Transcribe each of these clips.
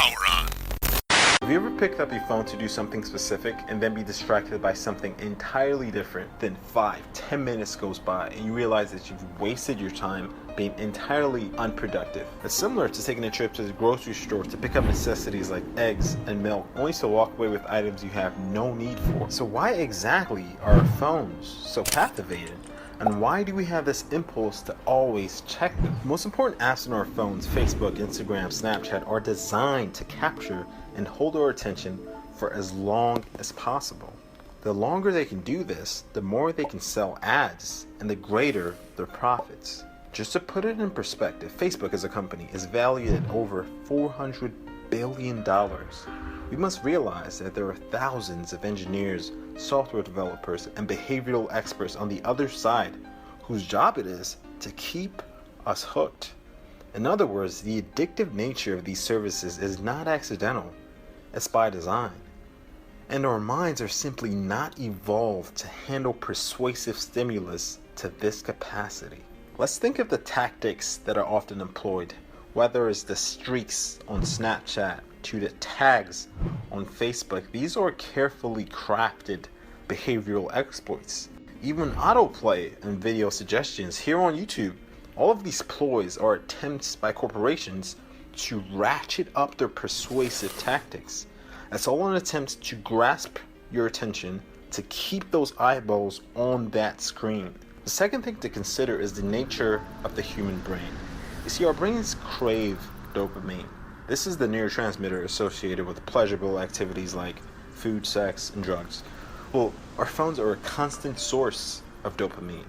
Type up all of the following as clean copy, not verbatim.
Power on. Have you ever picked up your phone to do something specific and then be distracted by something entirely different? Then 5-10 minutes goes by and you realize that you've wasted your time being entirely unproductive. It's similar to taking a trip to the grocery store to pick up necessities like eggs and milk, only to walk away with items you have no need for. So why exactly are our phones so captivated? And why do we have this impulse to always check them? The most important apps on our phones, Facebook, Instagram, Snapchat, are designed to capture and hold our attention for as long as possible. The longer they can do this, the more they can sell ads and the greater their profits. Just to put it in perspective, Facebook as a company is valued at over $400 billion. We must realize that there are thousands of engineers, software developers, and behavioral experts on the other side whose job it is to keep us hooked. In other words, the addictive nature of these services is not accidental, it's by design. And our minds are simply not evolved to handle persuasive stimulus to this capacity. Let's think of the tactics that are often employed, whether it's the streaks on Snapchat to the tags on Facebook. These are carefully crafted behavioral exploits. Even autoplay and video suggestions here on YouTube. All of these ploys are attempts by corporations to ratchet up their persuasive tactics. It's all an attempt to grasp your attention, to keep those eyeballs on that screen. The second thing to consider is the nature of the human brain. You see, our brains crave dopamine. This is the neurotransmitter associated with pleasurable activities like food, sex, and drugs. Well, our phones are a constant source of dopamine.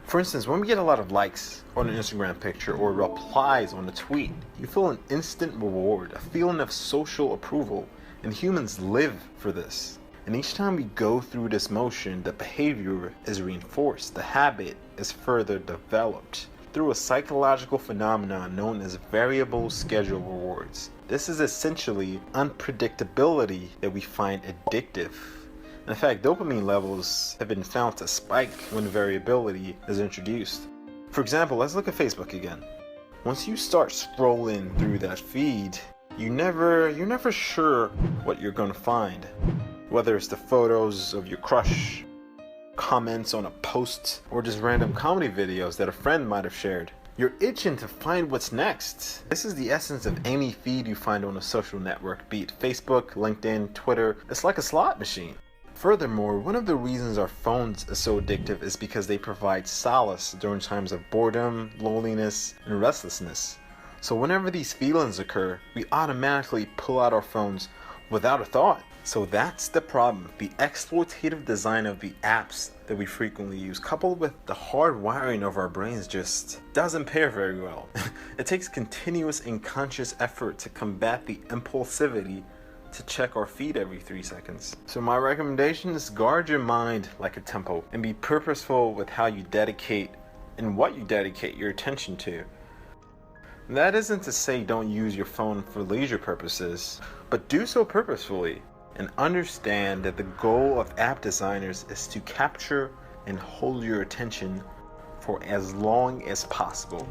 For instance, when we get a lot of likes on an Instagram picture or replies on a tweet, you feel an instant reward, a feeling of social approval, and humans live for this. And each time we go through this motion, the behavior is reinforced, the habit is further developed through a psychological phenomenon known as variable schedule rewards. This is essentially unpredictability that we find addictive. In fact, dopamine levels have been found to spike when variability is introduced. For example, let's look at Facebook again. Once you start scrolling through that feed, you're never sure what you're gonna find. Whether it's the photos of your crush, comments on a post, or just random comedy videos that a friend might have shared. You're itching to find what's next. This is the essence of any feed you find on a social network, be it Facebook, LinkedIn, Twitter. It's like a slot machine. Furthermore, one of the reasons our phones are so addictive is because they provide solace during times of boredom, loneliness, and restlessness. So whenever these feelings occur, we automatically pull out our phones without a thought. So that's the problem. The exploitative design of the apps that we frequently use, coupled with the hard wiring of our brains, just doesn't pair very well. It takes continuous and conscious effort to combat the impulsivity to check our feed every 3 seconds. So my recommendation is guard your mind like a temple and be purposeful with how you dedicate and what you dedicate your attention to. That isn't to say don't use your phone for leisure purposes, but do so purposefully. And understand that the goal of app designers is to capture and hold your attention for as long as possible,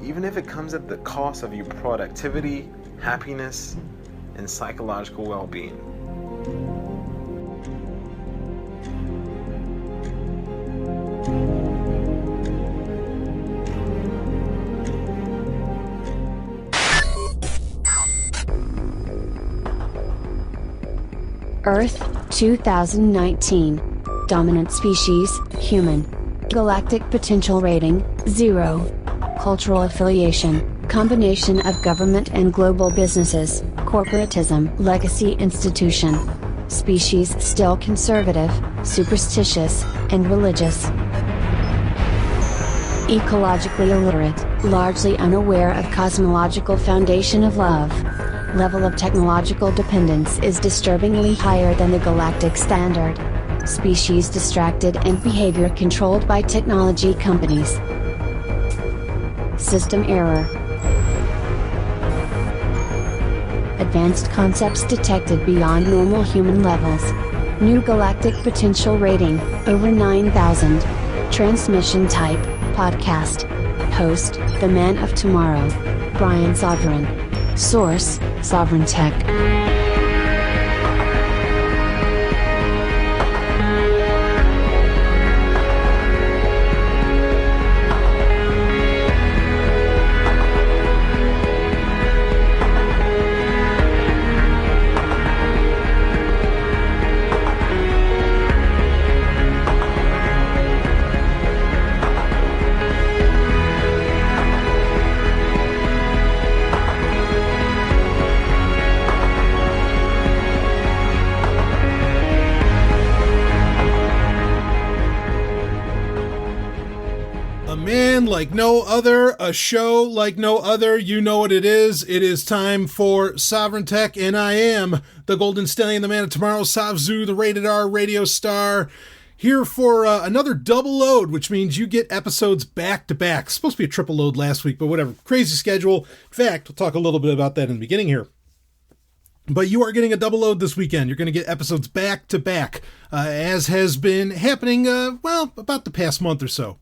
even if it comes at the cost of your productivity, happiness, and psychological well-being. Earth, 2019. Dominant species, human. Galactic potential rating, 0. Cultural affiliation, combination of government and global businesses, corporatism, legacy institution. Species still conservative, superstitious, and religious. Ecologically illiterate, largely unaware of cosmological foundation of love. Level of technological dependence is disturbingly higher than the galactic standard. Species distracted and behavior controlled by technology companies. System error. Advanced concepts detected beyond normal human levels. New galactic potential rating, over 9,000. Transmission type, podcast. Host, The Man of Tomorrow. Brian Sovryn. Source, Sovryn Tech. Like no other, a show like no other. You know what it is. It is time for Sovryn Tech, and I am the Golden Stallion, the man of tomorrow, Savzu, the rated R radio star, here for another double load, which means you get episodes back to back. It's supposed to be a triple load last week, but whatever. Crazy schedule. In fact, we'll talk a little bit about that in the beginning here. But you are getting a double load this weekend. You're going to get episodes back to back, as has been happening, about the past month or so.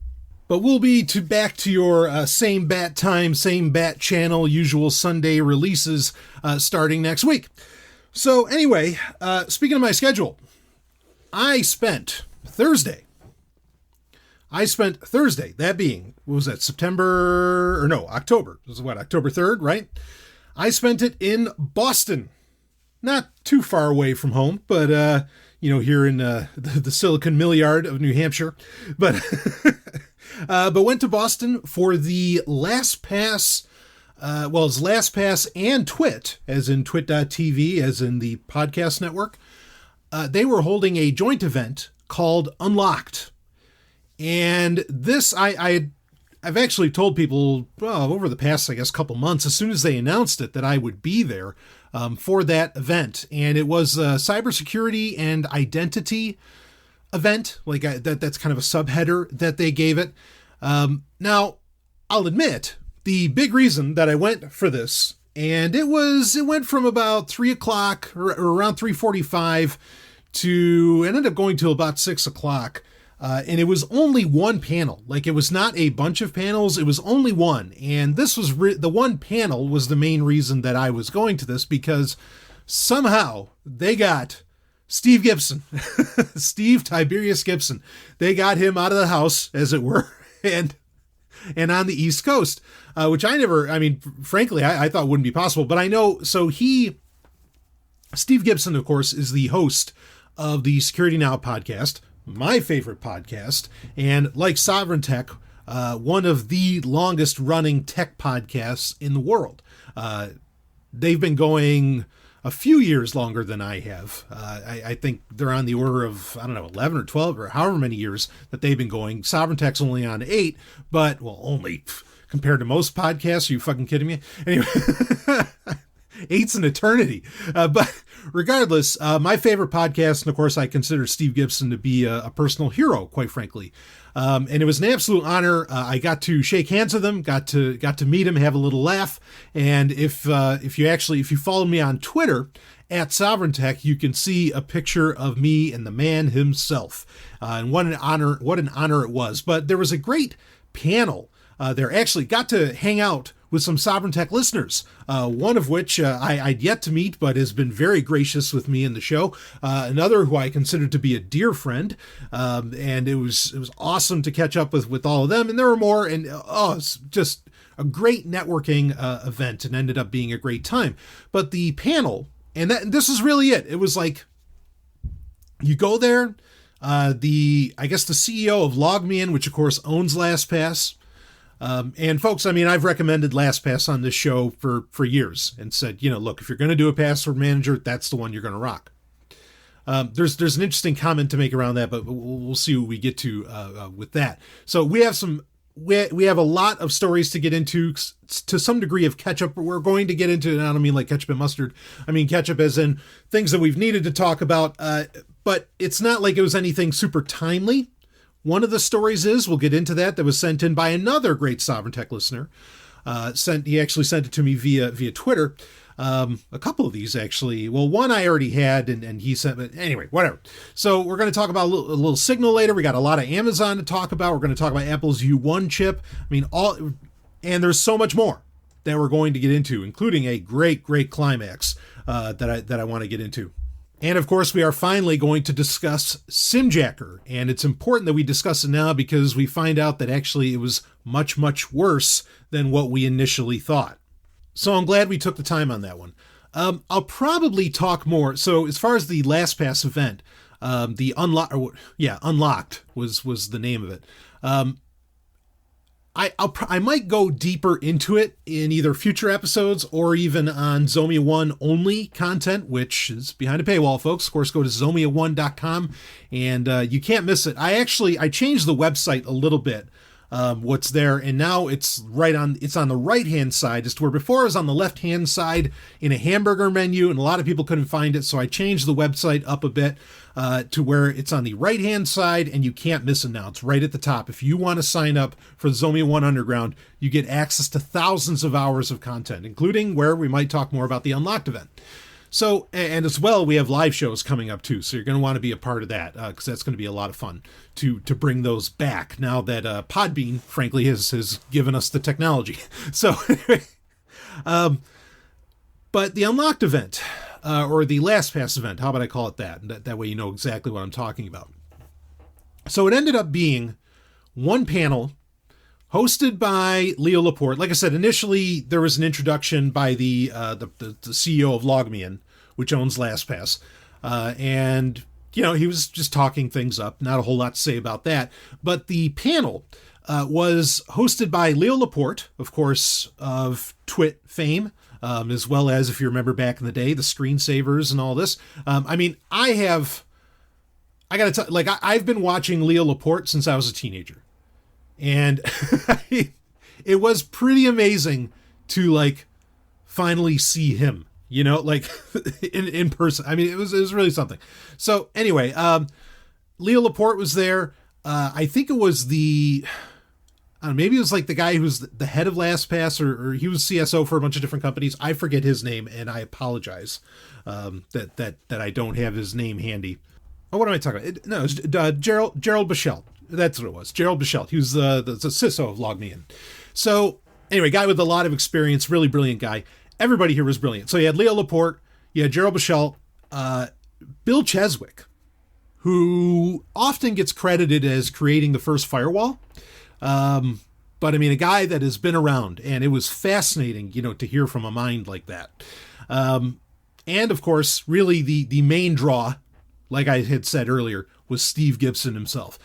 But we'll be back to your same bat time, same bat channel, usual Sunday releases starting next week. So anyway, speaking of my schedule, I spent Thursday, that being, what was that, October. This is what, October 3rd, right? I spent it in Boston. Not too far away from home, but, here in the Silicon Milliard of New Hampshire. But... but went to Boston for the LastPass, it's LastPass and Twit, as in twit.tv, as in the podcast network. They were holding a joint event called Unlocked. And this, I've actually told people over the past, couple months, as soon as they announced it, that I would be there for that event. And it was a cybersecurity and identity event, that's kind of a subheader that they gave it. Now, I'll admit, the big reason that I went for this, and it went from about 3 o'clock or around 3:45 to, ended up going till about 6 o'clock. And it was only one panel. It was not a bunch of panels. It was only one. And this was, the one panel was the main reason that I was going to this, because somehow they got Steve Gibson, Steve Tiberius Gibson. They got him out of the house, as it were, and on the East Coast, which frankly, I thought wouldn't be possible. But I know, Steve Gibson, of course, is the host of the Security Now podcast, my favorite podcast, and like Sovryn Tech, one of the longest running tech podcasts in the world. They've been going a few years longer than I have. I think they're on the order of, 11 or 12 or however many years that they've been going. Sovryn Tech's only on 8, but, only compared to most podcasts. Are you fucking kidding me? Anyway, 8's an eternity. But regardless, my favorite podcast, and of course I consider Steve Gibson to be a personal hero, quite frankly. And it was an absolute honor. I got to shake hands with him, got to meet him, have a little laugh. And if you follow me on Twitter at Sovryn Tech, you can see a picture of me and the man himself. And what an honor it was. But there was a great panel there. Actually got to hang out with some Sovryn Tech listeners, one of which I'd yet to meet, but has been very gracious with me in the show. Another who I consider to be a dear friend, and it was awesome to catch up with all of them. And there were more, and it's just a great networking event, and ended up being a great time. But the panel, and this is really it. It was like, you go there, the CEO of LogMeIn, which of course owns LastPass. And folks, I've recommended LastPass on this show for years and said, look, if you're going to do a password manager, that's the one you're going to rock. There's an interesting comment to make around that, but we'll see what we get to with that. So we have a lot of stories to get into, to some degree of ketchup. We're going to get into, and I don't mean like ketchup and mustard. I mean ketchup as in things that we've needed to talk about, but it's not like it was anything super timely. One of the stories we'll get into that was sent in by another great Sovryn Tech listener. He actually sent it to me via Twitter. A couple of these, actually. Well, one I already had, and he sent it. Anyway, whatever. So we're going to talk about a little Signal later. We got a lot of Amazon to talk about. We're going to talk about Apple's U1 chip. And there's so much more that we're going to get into, including a great climax that I want to get into. And of course, we are finally going to discuss Simjacker, and it's important that we discuss it now because we find out that actually it was much worse than what we initially thought. So I'm glad we took the time on that one. I'll probably talk more. So as far as the LastPass event, the Unlocked was the name of it. I might go deeper into it in either future episodes or even on Zomia 1 only content, which is behind a paywall, folks. Of course, go to zomia1.com and you can't miss it. I changed the website a little bit. What's there, and now it's on the right hand side, as to where before it was on the left hand side in a hamburger menu, and a lot of people couldn't find it, so I changed the website up a bit to where it's on the right hand side, and you can't miss it now. It's right at the top. If you want to sign up for Zomia 1 Underground, you get access to thousands of hours of content, including where we might talk more about the Unlocked event. So, and as well, we have live shows coming up too, so you're going to want to be a part of that, because that's going to be a lot of fun to bring those back now that Podbean, frankly, has given us the technology. So, but the Unlocked event, or the LastPass event, how about I call it that? That way you know exactly what I'm talking about. So it ended up being one panel hosted by Leo Laporte. Like I said, initially there was an introduction by the CEO of LogMeIn, which owns LastPass, and he was just talking things up. Not a whole lot to say about that. But the panel was hosted by Leo Laporte, of course, of Twit fame, as well as, if you remember back in the day, the screensavers and all this. I got to tell, I've been watching Leo Laporte since I was a teenager. And it was pretty amazing to finally see him, in person. I mean, it was really something. So anyway, Leo Laporte was there. I think it was maybe it was the guy who's the head of LastPass, or he was CSO for a bunch of different companies. I forget his name, and I apologize that I don't have his name handy. Oh, what am I talking about? No, it's Gerald Bichelt. That's what it was. Gerald Bichelt. He was the CISO of LogMeIn. So anyway, guy with a lot of experience, really brilliant guy. Everybody here was brilliant. So you had Leo Laporte, you had Gerald Bichelt, Bill Cheswick, who often gets credited as creating the first firewall. But I mean, a guy that has been around, and it was fascinating, to hear from a mind like that. And of course, really the main draw, like I had said earlier, was Steve Gibson himself.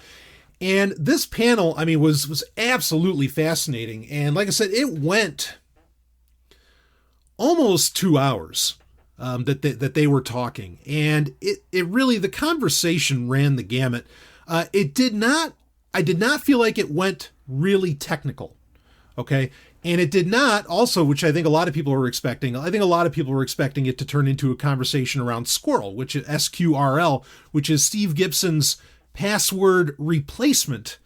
And this panel, I mean, was absolutely fascinating. And like I said, it went almost 2 hours that they were talking. And it really, the conversation ran the gamut. I did not feel like it went really technical. Okay. And it did not also, which I think a lot of people were expecting. I think a lot of people were expecting it to turn into a conversation around Squirrel, which is SQRL, which is Steve Gibson's password replacement.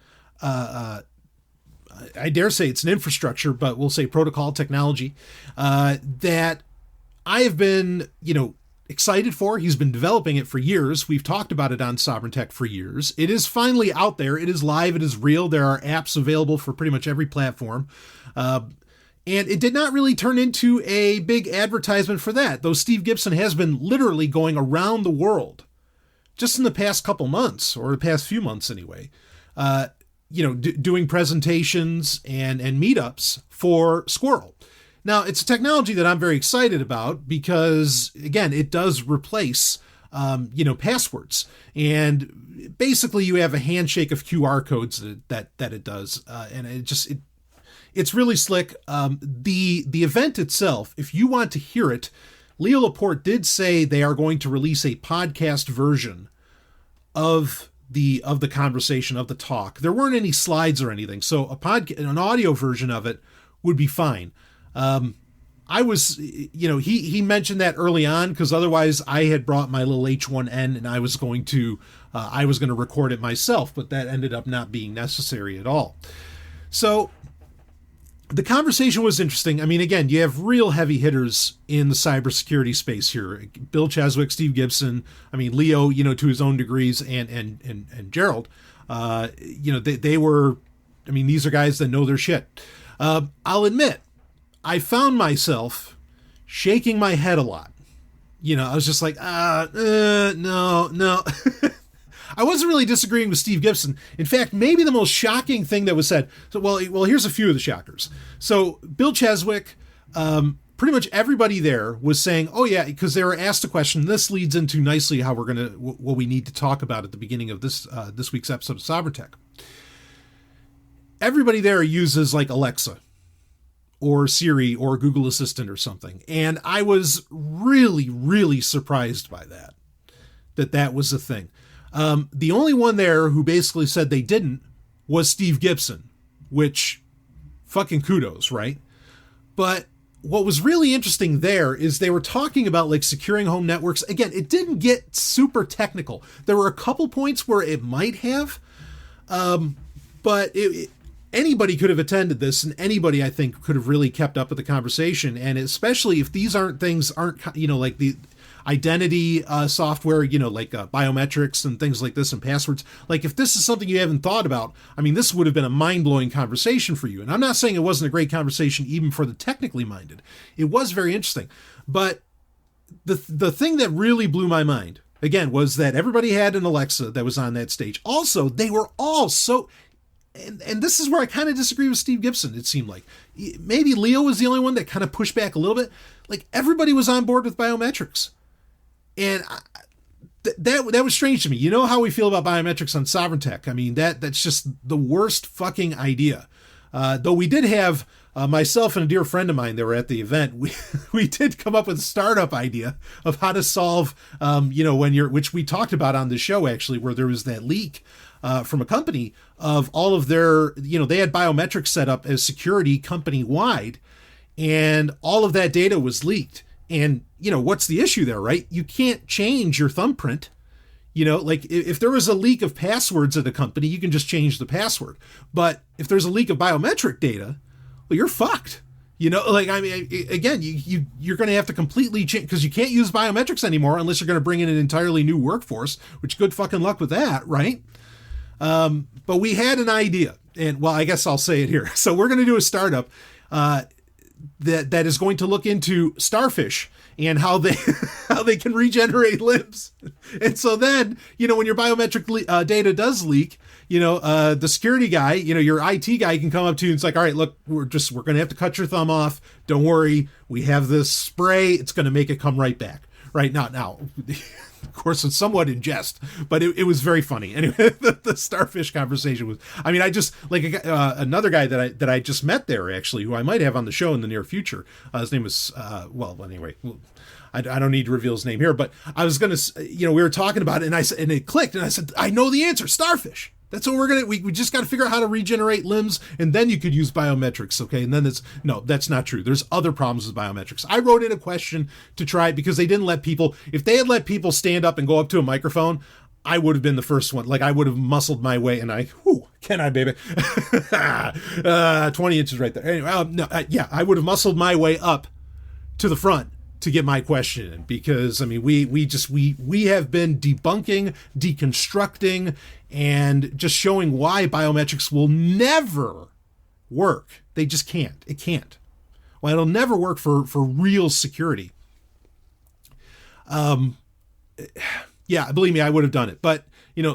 I dare say it's an infrastructure, but we'll say protocol technology that I have been, excited for. He's been developing it for years. We've talked about it on Sovryn Tech for years. It is finally out there. It is live. It is real. There are apps available for pretty much every platform. And it did not really turn into a big advertisement for that, though Steve Gibson has been literally going around the world just in the past couple months, or the past few months anyway, doing presentations and meetups for Squirrel. Now, it's a technology that I'm very excited about because, again, it does replace, passwords. And basically you have a handshake of QR codes that it does. And it's really slick. The event itself, if you want to hear it, Leo Laporte did say they are going to release a podcast version of the conversation, of the talk. There weren't any slides or anything, so an audio version of it would be fine. I was, he mentioned that early on, because otherwise I had brought my little H1N and I was going to record it myself, but that ended up not being necessary at all. So the conversation was interesting. I mean, again, you have real heavy hitters in the cybersecurity space here. Bill Cheswick, Steve Gibson, I mean, Leo, to his own degrees, and Gerald, they were, I mean, these are guys that know their shit. I'll admit, I found myself shaking my head a lot. I was just like, no. I wasn't really disagreeing with Steve Gibson. In fact, maybe the most shocking thing that was said. So, well, here's a few of the shockers. So, Bill Cheswick, pretty much everybody there was saying, oh yeah, because they were asked a question. This leads into nicely how what we need to talk about at the beginning of this week's episode of Sovryn Tech. Everybody there uses like Alexa or Siri or Google Assistant or something. And I was really, really surprised by that was a thing. The only one there who basically said they didn't was Steve Gibson, which fucking kudos, right? But what was really interesting there is they were talking about like securing home networks. Again, it didn't get super technical. There were a couple points where it might have, but anybody could have attended this, and anybody, I think, could have really kept up with the conversation. And especially if these aren't like the identity software, like biometrics and things like this and passwords. Like if this is something you haven't thought about, I mean, this would have been a mind-blowing conversation for you. And I'm not saying it wasn't a great conversation even for the technically minded. It was very interesting. But the thing that really blew my mind, again, was that everybody had an Alexa that was on that stage. Also, they were all so... And this is where I kind of disagree with Steve Gibson, it seemed like. Maybe Leo was the only one that kind of pushed back a little bit. Like, everybody was on board with biometrics. And that was strange to me. You know how we feel about biometrics on Sovryn Tech. I mean, that's just the worst fucking idea. Though we did have myself and a dear friend of mine that were at the event. We did come up with a startup idea of how to solve, which we talked about on the show, actually, where there was that leak from a company of all of their, they had biometrics set up as security company wide, and all of that data was leaked. And, what's the issue there, right? You can't change your thumbprint. Like if there was a leak of passwords at a company, you can just change the password. But if there's a leak of biometric data, well, you're fucked. I mean, again, you're going to have to completely change, because you can't use biometrics anymore unless you're going to bring in an entirely new workforce, which good fucking luck with that, right? But we had an idea, and well, I guess I'll say it here. So we're going to do a startup that is going to look into starfish and how they can regenerate limbs. And so then, when your biometric data does leak, the security guy, your IT guy can come up to you and it's like, all right, look, we're going to have to cut your thumb off. Don't worry. We have this spray. It's going to make it come right back. Right now, of course, it's somewhat in jest, but it was very funny. Anyway, the starfish conversation was, I mean, I just like another guy that I just met there, actually, who I might have on the show in the near future. His name was, anyway, I don't need to reveal his name here, but I was going to, we were talking about it and it clicked and I said, I know the answer, starfish. That's what we just got to figure out how to regenerate limbs, and then you could use biometrics, okay? And then that's not true. There's other problems with biometrics. I wrote in a question to try it because they didn't let people, if they had let people stand up and go up to a microphone, I would have been the first one. Like I would have muscled my way, and can I, baby? 20 inches right there. Anyway, I would have muscled my way up to the front to get my question in, because I mean we have been debunking, deconstructing, and just showing why biometrics will never work. They just can't. It can't. Well, it'll never work for real security. Yeah, believe me, I would have done it. But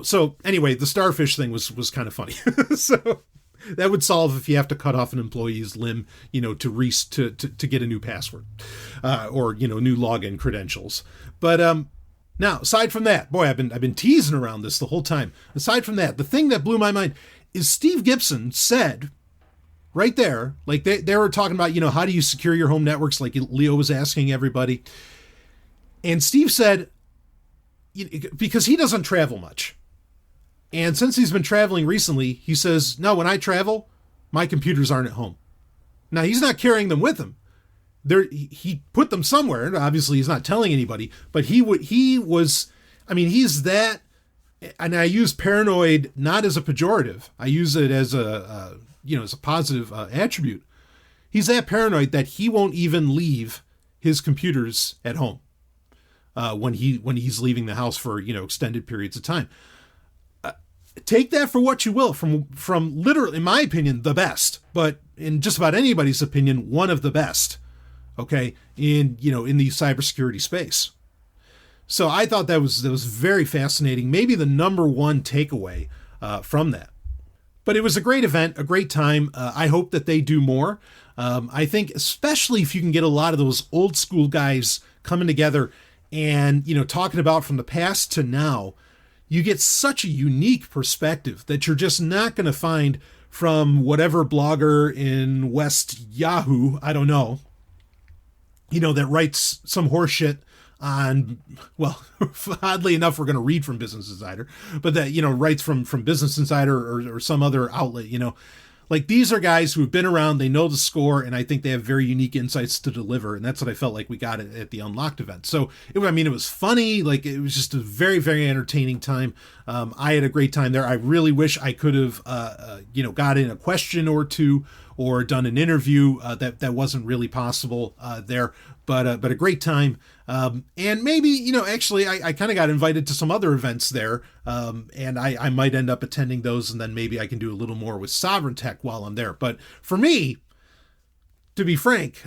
so anyway, the starfish thing was kind of funny. So that would solve if you have to cut off an employee's limb, to get a new password, or new login credentials. But now, aside from that, boy, I've been teasing around this the whole time. Aside from that, the thing that blew my mind is Steve Gibson said right there, like they were talking about, how do you secure your home networks, like Leo was asking everybody, and Steve said, because he doesn't travel much. And since he's been traveling recently, he says, no, when I travel, my computers aren't at home. Now, he's not carrying them with him. He put them somewhere, and obviously he's not telling anybody, but he's that, and I use paranoid not as a pejorative. I use it as as a positive attribute. He's that paranoid that he won't even leave his computers at home when he's leaving the house for, extended periods of time. take that for what you will from literally, in my opinion, the best, but in just about anybody's opinion, one of the best. Okay, in the cybersecurity space. So I thought that was very fascinating. Maybe the number one takeaway from that. But it was a great event, a great time. I hope that they do more. I think especially if you can get a lot of those old school guys coming together and, talking about from the past to now, you get such a unique perspective that you're just not going to find from whatever blogger in West Yahoo, I don't know, that writes some horse shit on, well, oddly enough, we're going to read from Business Insider, but that, writes from Business Insider or some other outlet, like these are guys who have been around, they know the score, and I think they have very unique insights to deliver. And that's what I felt like we got at the Unlocked event. So, it was funny. Like, it was just a very, very entertaining time. I had a great time there. I really wish I could have, got in a question or two or done an interview. That wasn't really possible there, but a great time. And maybe, actually I kind of got invited to some other events there. And I might end up attending those, and then maybe I can do a little more with Sovryn Tech while I'm there. But for me, to be frank,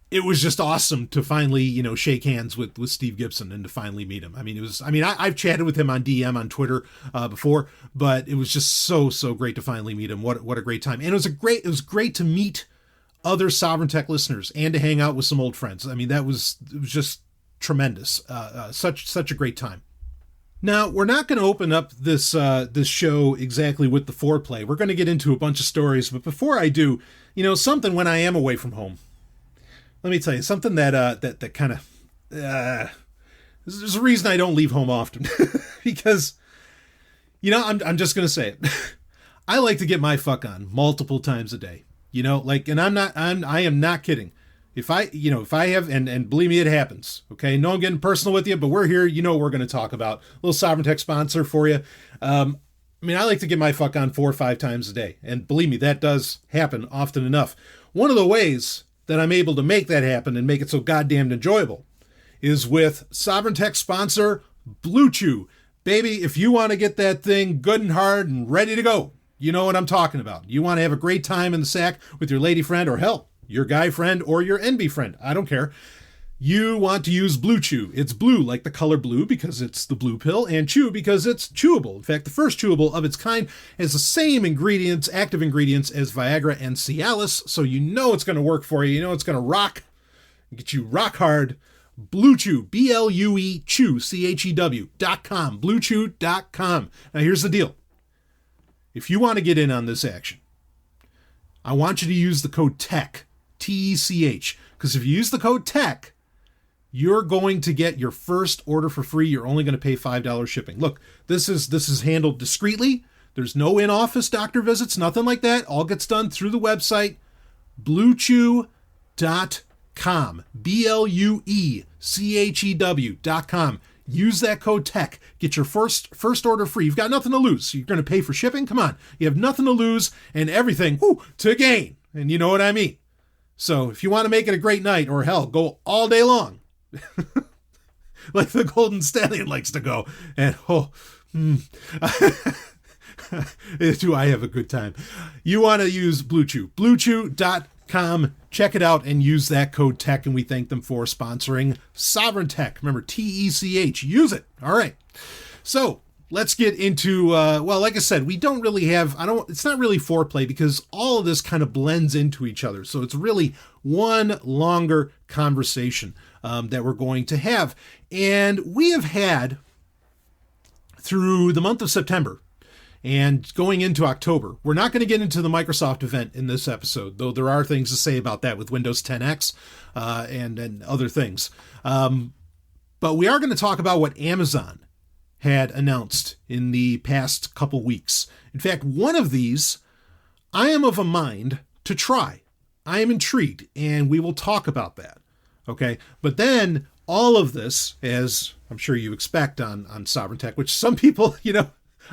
it was just awesome to finally, shake hands with Steve Gibson and to finally meet him. I've chatted with him on DM on Twitter before, but it was just so great to finally meet him. What a great time. And it was great to meet other Sovryn Tech listeners and to hang out with some old friends. It was just tremendous. Such a great time. Now, we're not going to open up this show exactly with the foreplay. We're going to get into a bunch of stories, but before I do, something when I am away from home, let me tell you something that kind of, there's a reason I don't leave home often because, I'm just going to say it. I like to get my fuck on multiple times a day, and I am not kidding. If I have, and believe me, it happens. Okay. No, I'm getting personal with you, but we're here. We're going to talk about a little Sovryn Tech sponsor for you. I like to get my fuck on 4 or 5 times a day. And believe me, that does happen often enough. One of the ways that I'm able to make that happen and make it so goddamn enjoyable is with Sovryn Tech sponsor Blue Chew. Baby, if you want to get that thing good and hard and ready to go, you know what I'm talking about. You want to have a great time in the sack with your lady friend, or hell, your guy friend or your NB friend. I don't care. You want to use Blue Chew. It's blue like the color blue because it's the blue pill, and chew because it's chewable. In fact, the first chewable of its kind has the same active ingredients as Viagra and Cialis, so it's going to work for you. It's going to rock, get you rock hard. Blue Chew, BLUE Chew, CHEW.com, BlueChew.com. Now here's the deal. If you want to get in on this action, I want you to use the code TECH, TECH, because if you use the code TECH, you're going to get your first order for free. You're only going to pay $5 shipping. Look, this is handled discreetly. There's no in-office doctor visits, nothing like that. All gets done through the website, bluechew.com, BLUECHEW.com. Use that code TECH. Get your first order free. You've got nothing to lose. You're going to pay for shipping? Come on. You have nothing to lose and everything to gain. And you know what I mean. So if you want to make it a great night, or hell, go all day long, like the Golden Stallion likes to go, and do I have a good time. You want to use Blue Chew. BlueChew.com. Check it out and use that code TECH, and we thank them for sponsoring Sovryn Tech. Remember, TECH. Use it. All right. So let's get into, like I said, we don't really have, it's not really foreplay because all of this kind of blends into each other. So it's really one longer conversation that we're going to have. And we have had through the month of September and going into October. We're not going to get into the Microsoft event in this episode, though there are things to say about that with Windows 10X and other things. But we are going to talk about what Amazon had announced in the past couple weeks. In fact, one of these I am of a mind to try. I am intrigued, and we will talk about that. Okay. But then all of this, as I'm sure you expect on Sovryn Tech, which some people,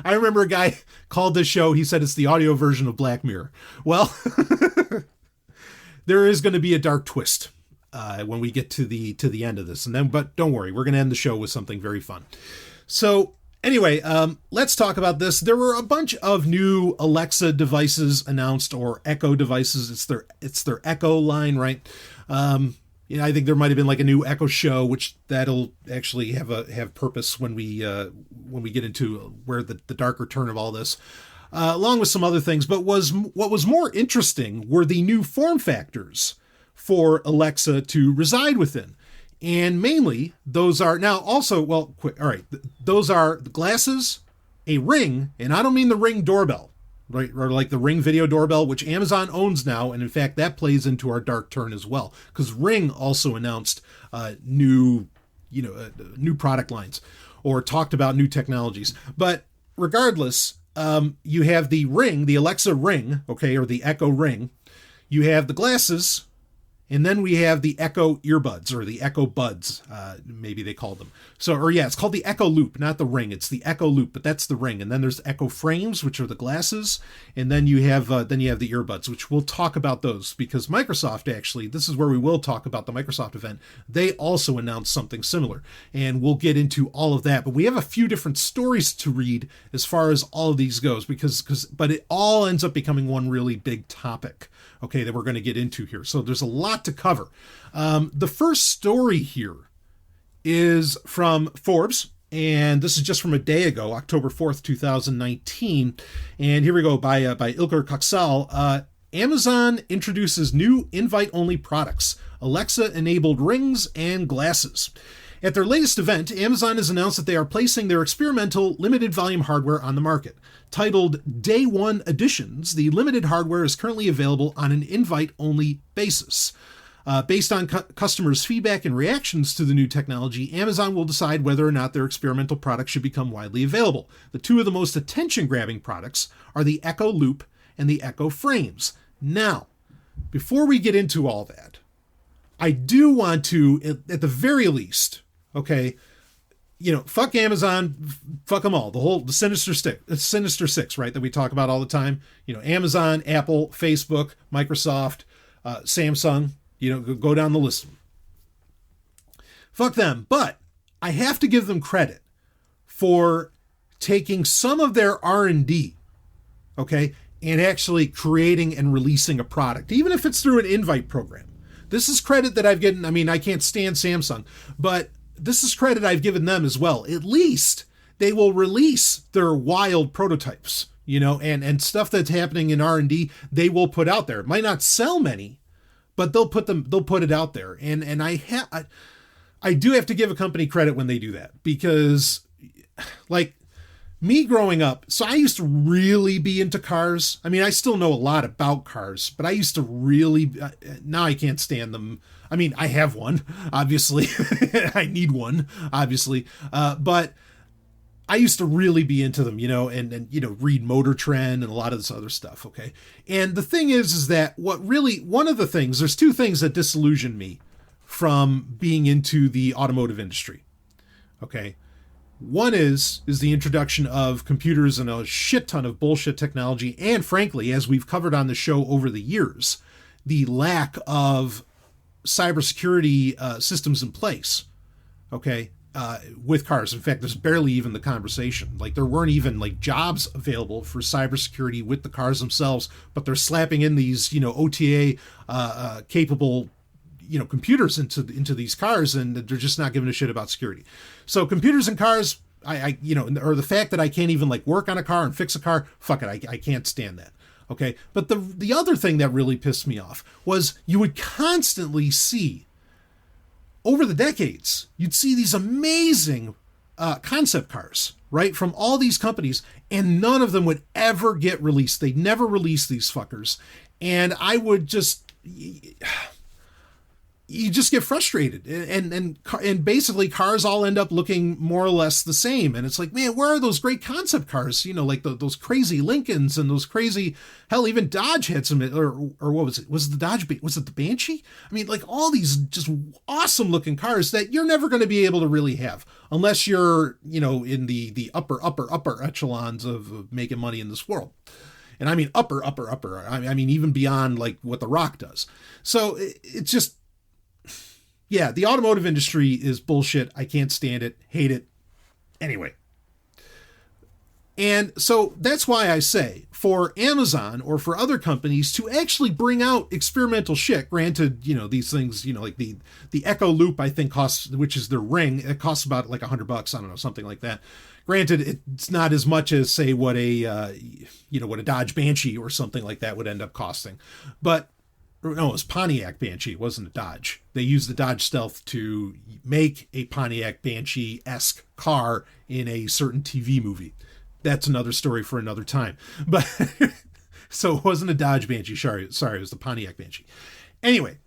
I remember a guy called this show, he said it's the audio version of Black Mirror. Well, there is going to be a dark twist when we get to the end of this. But don't worry, we're going to end the show with something very fun. So Anyway, let's talk about this. There were a bunch of new Alexa devices announced, or Echo devices. It's their Echo line, right? I think there might have been like a new Echo Show, which that'll actually have purpose when we get into where the darker turn of all this, along with some other things. But what was more interesting were the new form factors for Alexa to reside within. And mainly, those are now also, well, quick, all right, those are the glasses, a Ring, and I don't mean the Ring doorbell, right? Or like the Ring video doorbell, which Amazon owns now. And in fact, that plays into our dark turn as well, because Ring also announced new product lines or talked about new technologies. But regardless, you have the Ring, the Alexa Ring, okay, or the Echo Ring. You have the glasses. And then we have the Echo earbuds, or the Echo buds, maybe they call them. It's called the Echo Loop, not the Ring. It's the Echo Loop, but that's the Ring. And then there's the Echo Frames, which are the glasses. And then you have the earbuds, which we'll talk about those, because Microsoft actually, this is where we will talk about the Microsoft event. They also announced something similar, and we'll get into all of that. But we have a few different stories to read as far as all of these goes, but it all ends up becoming one really big topic, okay, that we're going to get into here. So there's a lot to cover. The first story here is from Forbes, and this is just from a day ago, October 4th, 2019. And here we go, by Ilker Koksal. Amazon introduces new invite-only products, Alexa-enabled rings and glasses. At their latest event, Amazon has announced that they are placing their experimental limited volume hardware on the market. Titled Day One Editions, the limited hardware is currently available on an invite-only basis. Based on customers' feedback and reactions to the new technology, Amazon will decide whether or not their experimental products should become widely available. The two of the most attention-grabbing products are the Echo Loop and the Echo Frames. Now, before we get into all that, I do want to, at the very least, okay, fuck Amazon, fuck them all. The Sinister Six, right, that we talk about all the time. Amazon, Apple, Facebook, Microsoft, Samsung, go down the list. Fuck them. But I have to give them credit for taking some of their R&D, okay, and actually creating and releasing a product, even if it's through an invite program. This is credit that I've given. I mean, I can't stand Samsung, but this is credit I've given them as well. At least they will release their wild prototypes, and stuff that's happening in R&D, they will put out there. It might not sell many, but they'll put it out there. And I do have to give a company credit when they do that, because like me growing up, so I used to really be into cars. I mean, I still know a lot about cars, but I used to really, now I can't stand them. I mean, I have one, obviously. I need one, obviously. But I used to really be into them, and read Motor Trend and a lot of this other stuff, okay? And the thing is that there's two things that disillusion me from being into the automotive industry, okay? One is the introduction of computers and a shit ton of bullshit technology, and frankly, as we've covered on the show over the years, the lack of cybersecurity systems in place, okay, with cars. In fact, there's barely even the conversation. Like, there weren't even like jobs available for cybersecurity with the cars themselves, but they're slapping in these, OTA capable computers into these cars, and they're just not giving a shit about security. So computers and cars, or the fact that I can't even like work on a car and fix a car, fuck it, I can't stand that. Okay. But the other thing that really pissed me off was you would constantly see over the decades, you'd see these amazing concept cars, right, from all these companies, and none of them would ever get released. They'd never release these fuckers. And I would just, you just get frustrated, and basically cars all end up looking more or less the same. And it's like, man, where are those great concept cars? Like those crazy Lincolns and those crazy, hell, even Dodge had some, or what was it? Was it the Dodge? Was it the Banshee? I mean, like all these just awesome looking cars that you're never going to be able to really have unless you're, in the upper echelons of making money in this world. And I mean, upper. I mean, even beyond like what The Rock does. So it's just, the automotive industry is bullshit. I can't stand it. Hate it. Anyway, And so that's why I say for Amazon or for other companies to actually bring out experimental shit, granted, these things, like the Echo Loop, I think costs, which is their ring, it costs about like $100, I don't know, something like that. Granted, it's not as much as say what a Dodge Banshee or something like that would end up costing, but no, it was Pontiac Banshee. It wasn't a Dodge. They used the Dodge Stealth to make a Pontiac Banshee-esque car in a certain TV movie. That's another story for another time. But so it wasn't a Dodge Banshee. Sorry, it was the Pontiac Banshee. Anyway,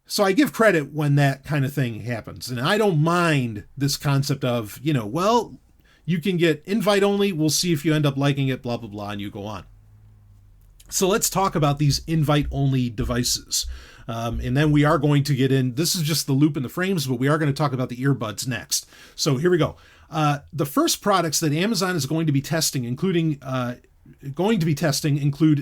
so I give credit when that kind of thing happens. And I don't mind this concept of, you can get invite only. We'll see if you end up liking it, blah, blah, blah, and you go on. So let's talk about these invite-only devices. And then we are going to get in, this is just the loop and the frames, but we are going to talk about the earbuds next. So here we go. The first products that Amazon is going to be testing, include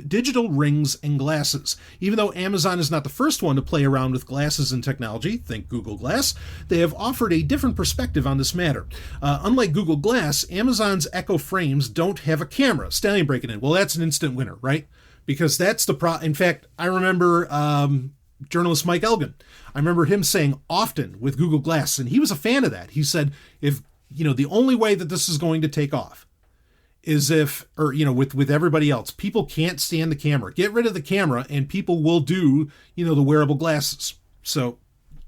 digital rings and glasses. Even though Amazon is not the first one to play around with glasses and technology, think Google Glass, they have offered a different perspective on this matter. Unlike Google Glass, Amazon's Echo frames don't have a camera. Stallion breaking in. Well, that's an instant winner, right? Because that's the in fact, I remember journalist Mike Elgin. I remember him saying often with Google Glass, and he was a fan of that. He said, if, the only way that this is going to take off is if, with everybody else, people can't stand the camera. Get rid of the camera and people will do, the wearable glasses. So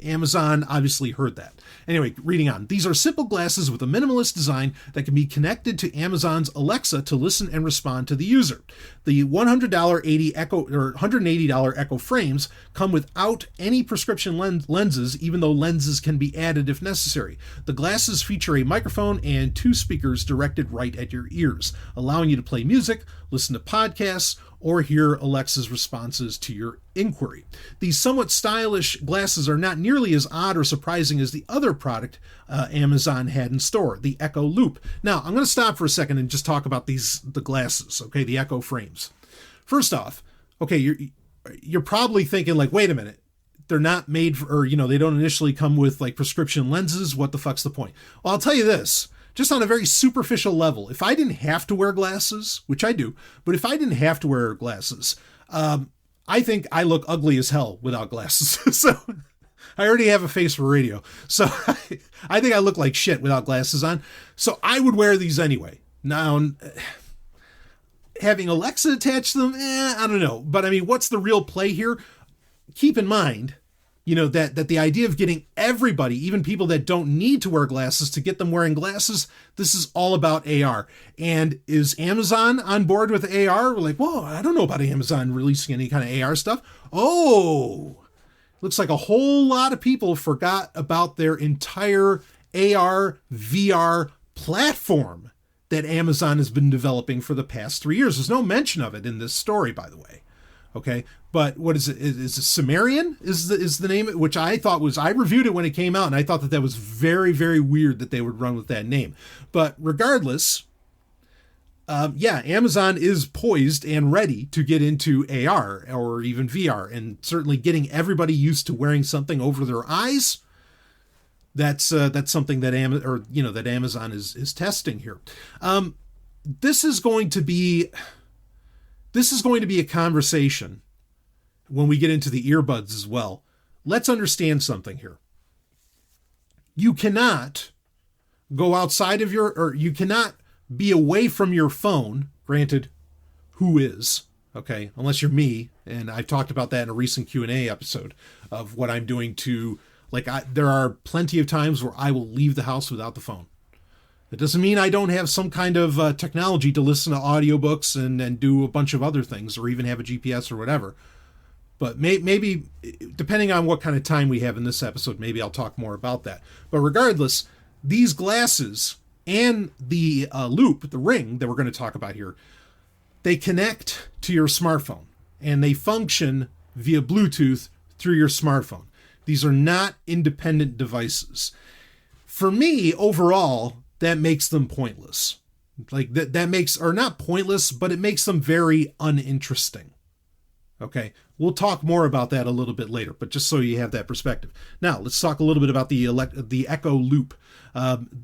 Amazon obviously heard that. Anyway, reading on. These are simple glasses with a minimalist design that can be connected to Amazon's Alexa to listen and respond to the user. The $180 Echo frames come without any prescription lenses, even though lenses can be added if necessary. The glasses feature a microphone and 2 speakers directed right at your ears, allowing you to play music, listen to podcasts, or hear Alexa's responses to your inquiry. These somewhat stylish glasses are not nearly as odd or surprising as the other product Amazon had in store, the Echo Loop. Now, I'm going to stop for a second and just talk about the glasses, okay, the Echo frames. First off, okay, you're probably thinking like, wait a minute, they're not made for, or, they don't initially come with like prescription lenses. What the fuck's the point? Well, I'll tell you this. Just on a very superficial level, if I didn't have to wear glasses, which I do, but if I didn't have to wear glasses, I think I look ugly as hell without glasses. So I already have a face for radio. So I think I look like shit without glasses on. So I would wear these anyway. Now, having Alexa attach them, I don't know. But I mean, what's the real play here? Keep in mind, that the idea of getting everybody, even people that don't need to wear glasses, to get them wearing glasses, this is all about AR. And is Amazon on board with AR? We're like, whoa, I don't know about Amazon releasing any kind of AR stuff. Oh, looks like a whole lot of people forgot about their entire AR, VR platform that Amazon has been developing for the past 3 years. There's no mention of it in this story, by the way. Okay, but what is it? Is it Sumerian? Is the name? Which I thought was, I reviewed it when it came out, and I thought that was very, very weird that they would run with that name. But regardless, Amazon is poised and ready to get into AR or even VR, and certainly getting everybody used to wearing something over their eyes. That's something that Amazon is testing here. This is going to be a conversation when we get into the earbuds as well. Let's understand something here. You cannot go outside of you cannot be away from your phone. Granted, who is, okay? Unless you're me, and I've talked about that in a recent Q&A episode of what I'm doing to, there are plenty of times where I will leave the house without the phone. It doesn't mean I don't have some kind of technology to listen to audiobooks and do a bunch of other things, or even have a GPS or whatever. But maybe, depending on what kind of time we have in this episode, maybe I'll talk more about that. But regardless, these glasses and the loop, the ring that we're going to talk about here, they connect to your smartphone, and they function via Bluetooth through your smartphone. These are not independent devices. For me, overall, that makes them pointless. That makes, or not pointless, but it makes them very uninteresting. Okay, we'll talk more about that a little bit later, but just so you have that perspective. Now, let's talk a little bit about the Echo Loop.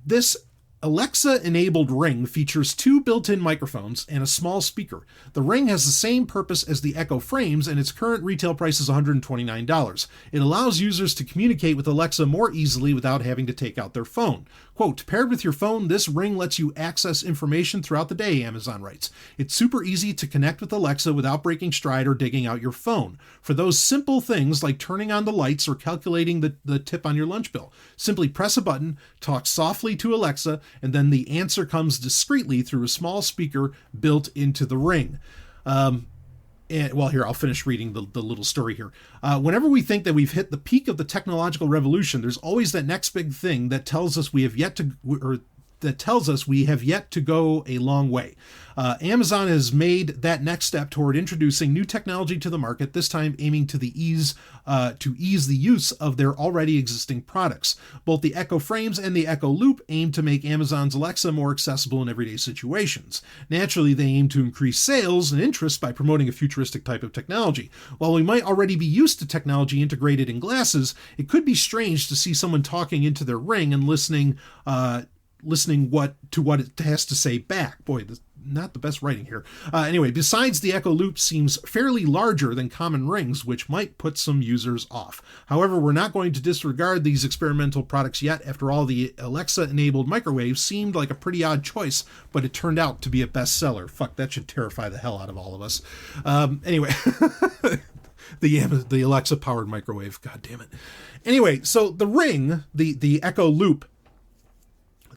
This Alexa-enabled Ring features 2 built-in microphones and a small speaker. The Ring has the same purpose as the Echo frames, and its current retail price is $129. It allows users to communicate with Alexa more easily without having to take out their phone. Quote, paired with your phone, this Ring lets you access information throughout the day, Amazon writes. It's super easy to connect with Alexa without breaking stride or digging out your phone. For those simple things like turning on the lights or calculating the tip on your lunch bill, simply press a button, talk softly to Alexa, and then the answer comes discreetly through a small speaker built into the Ring. And, well, here, I'll finish reading the little story here. Whenever we think that we've hit the peak of the technological revolution, there's always that next big thing that tells us we have yet to go a long way. Amazon has made that next step toward introducing new technology to the market, this time aiming to ease the use of their already existing products. Both the Echo frames and the Echo Loop aim to make Amazon's Alexa more accessible in everyday situations. Naturally, they aim to increase sales and interest by promoting a futuristic type of technology. While we might already be used to technology integrated in glasses, it could be strange to see someone talking into their Ring and listening to what it has to say back. Boy, not the best writing here. Anyway, besides, the Echo Loop seems fairly larger than common rings, which might put some users off. However, we're not going to disregard these experimental products yet. After all, the Alexa-enabled microwave seemed like a pretty odd choice, but it turned out to be a bestseller. Fuck, that should terrify the hell out of all of us. Anyway, the Alexa-powered microwave. God damn it. Anyway, so the Ring, the Echo Loop,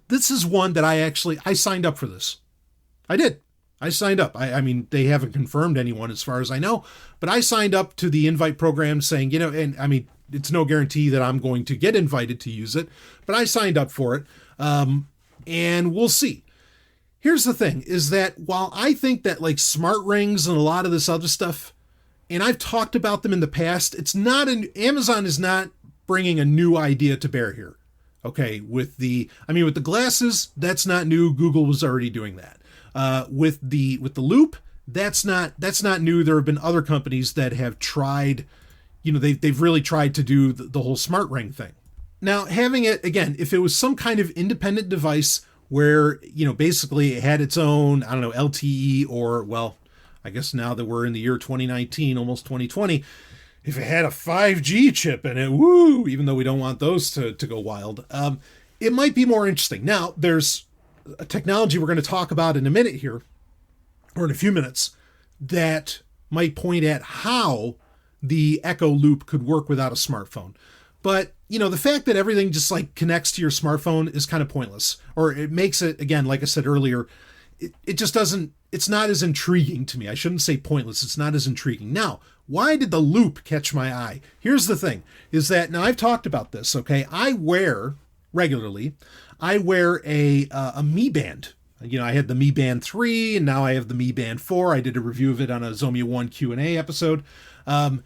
this is one that I signed up for this. I did. I signed up. I mean, they haven't confirmed anyone as far as I know, but I signed up to the invite program saying, and I mean, it's no guarantee that I'm going to get invited to use it, but I signed up for it. And we'll see. Here's the thing is that while I think that like smart rings and a lot of this other stuff, and I've talked about them in the past, Amazon is not bringing a new idea to bear here. Okay, with the glasses, that's not new. Google was already doing that. With the Loop, that's not new. There have been other companies that have tried, they've really tried to do the whole smart ring thing. Now, having it again, if it was some kind of independent device where, basically it had its own, I don't know, LTE, or, well, I guess now that we're in the year 2019, almost 2020, if it had a 5G chip in it, woo, even though we don't want those to go wild, it might be more interesting. Now, there's a technology we're going to talk about in a minute here, or in a few minutes, that might point at how the Echo Loop could work without a smartphone. But, the fact that everything just like connects to your smartphone is kind of pointless. Or it makes it, again, like I said earlier, it just doesn't, it's not as intriguing to me. I shouldn't say pointless. It's not as intriguing. Now, why did the Loop catch my eye? Here's the thing, is that, now I've talked about this, okay? I wear a Mi Band. I had the Mi Band 3, and now I have the Mi Band 4. I did a review of it on a Zomia 1 Q&A episode. And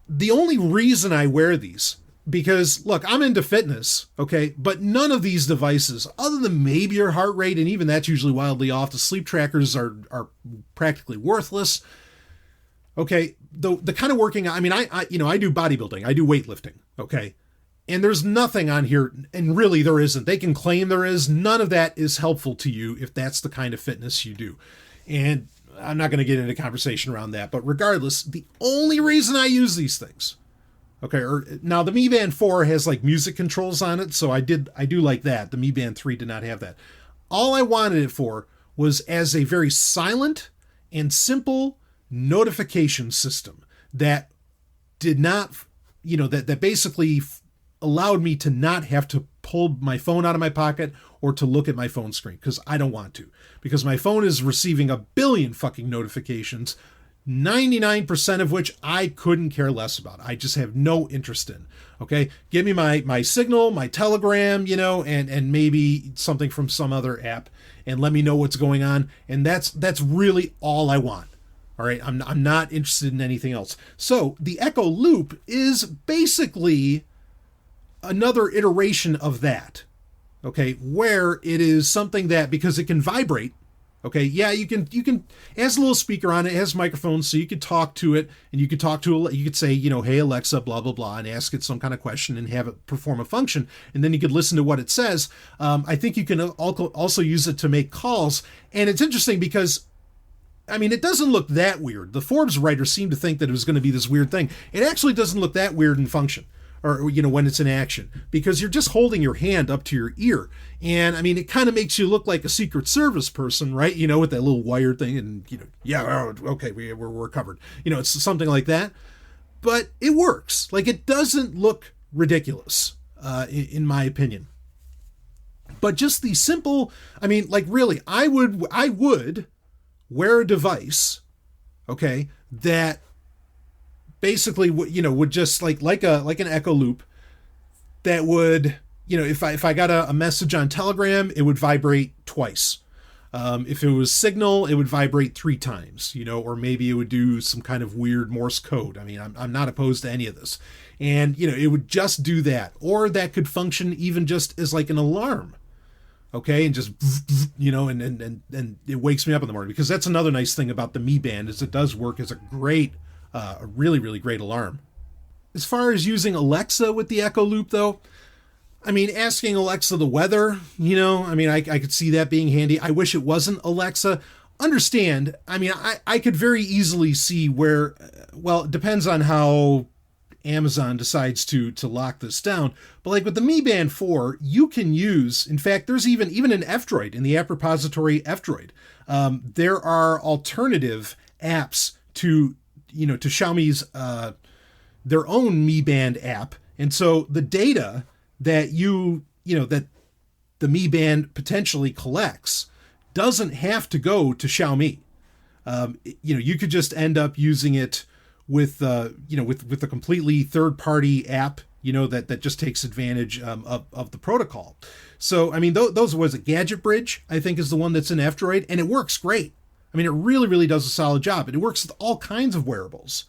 the only reason I wear these, because, look, I'm into fitness, okay? But none of these devices, other than maybe your heart rate, and even that's usually wildly off, the sleep trackers are practically worthless. Okay, the kind of working, I do bodybuilding, I do weightlifting, okay? And there's nothing on here, and really there isn't. They can claim there is. None of that is helpful to you if that's the kind of fitness you do. And I'm not going to get into conversation around that, but regardless, the only reason I use these things, okay, now the Mi Band 4 has like music controls on it, so I do like that. The Mi Band 3 did not have that. All I wanted it for was as a very silent and simple notification system that did not, that basically allowed me to not have to pull my phone out of my pocket or to look at my phone screen, because I don't want to, because my phone is receiving a billion fucking notifications, 99% of which I couldn't care less about. I just have no interest in. Okay, give me my Signal, my Telegram, and maybe something from some other app, and let me know what's going on. And that's really all I want. All right, I'm not interested in anything else. So the Echo Loop is basically another iteration of that. Okay, where it is something that, because it can vibrate, Okay, yeah, you can, it has a little speaker on it, it has microphones, so you could talk to it, and you could you could say, hey, Alexa, blah, blah, blah, and ask it some kind of question and have it perform a function, and then you could listen to what it says. I think you can also use it to make calls, and it's interesting because, it doesn't look that weird. The Forbes writer seemed to think that it was going to be this weird thing. It actually doesn't look that weird in function, or, when it's in action, because you're just holding your hand up to your ear. And it kind of makes you look like a Secret Service person, right? With that little wire thing and, okay, we're covered. It's something like that. But it works. Like, it doesn't look ridiculous, in my opinion. But just the simple, really, I would wear a device, okay, that basically would just like an echo loop that would, if I got a message on Telegram, it would vibrate twice. If it was Signal, it would vibrate 3 times, or maybe it would do some kind of weird Morse code. I'm not opposed to any of this. And, it would just do that. Or that could function even just as like an alarm. Okay, and just, and it wakes me up in the morning, because that's another nice thing about the Mi Band, is it does work as a really, really great alarm. As far as using Alexa with the Echo Loop, though, asking Alexa the weather, I could see that being handy. I wish it wasn't Alexa. Understand, I could very easily see where, it depends on how Amazon decides to lock this down. But like with the Mi Band 4, you can use, in fact, there's even an F-Droid, in the app repository F-Droid. There are alternative apps to Xiaomi's their own Mi Band app. And so the data that that the Mi Band potentially collects doesn't have to go to Xiaomi. You could just end up using it with with a completely third-party app, that just takes advantage of the protocol. So, those was a Gadget Bridge, I think, is the one that's in F-Droid, and it works great. It really, really does a solid job. And it works with all kinds of wearables,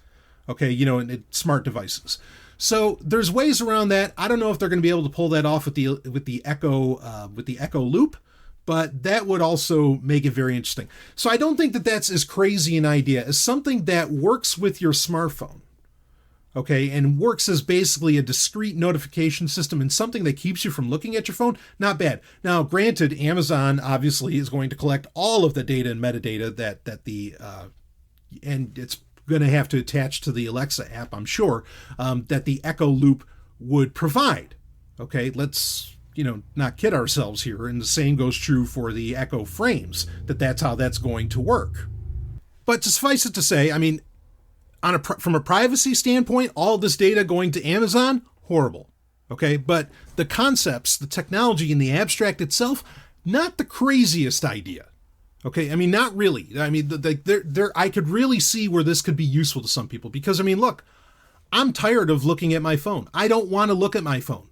okay, and smart devices. So there's ways around that. I don't know if they're going to be able to pull that off with the Echo Loop, but that would also make it very interesting. So I don't think that that's as crazy an idea as something that works with your smartphone, okay, and works as basically a discrete notification system and something that keeps you from looking at your phone. Not bad. Now, granted, Amazon obviously is going to collect all of the data and metadata that and it's going to have to attach to the Alexa app, I'm sure, that the Echo Loop would provide. Okay, let's not kid ourselves here. And the same goes true for the Echo Frames, that's how that's going to work. But to suffice it to say, from a privacy standpoint, all this data going to Amazon, horrible. Okay, but the concepts, the technology, and the abstract itself, not the craziest idea. Okay, not really. I could really see where this could be useful to some people, because look, I'm tired of looking at my phone. I don't want to look at my phone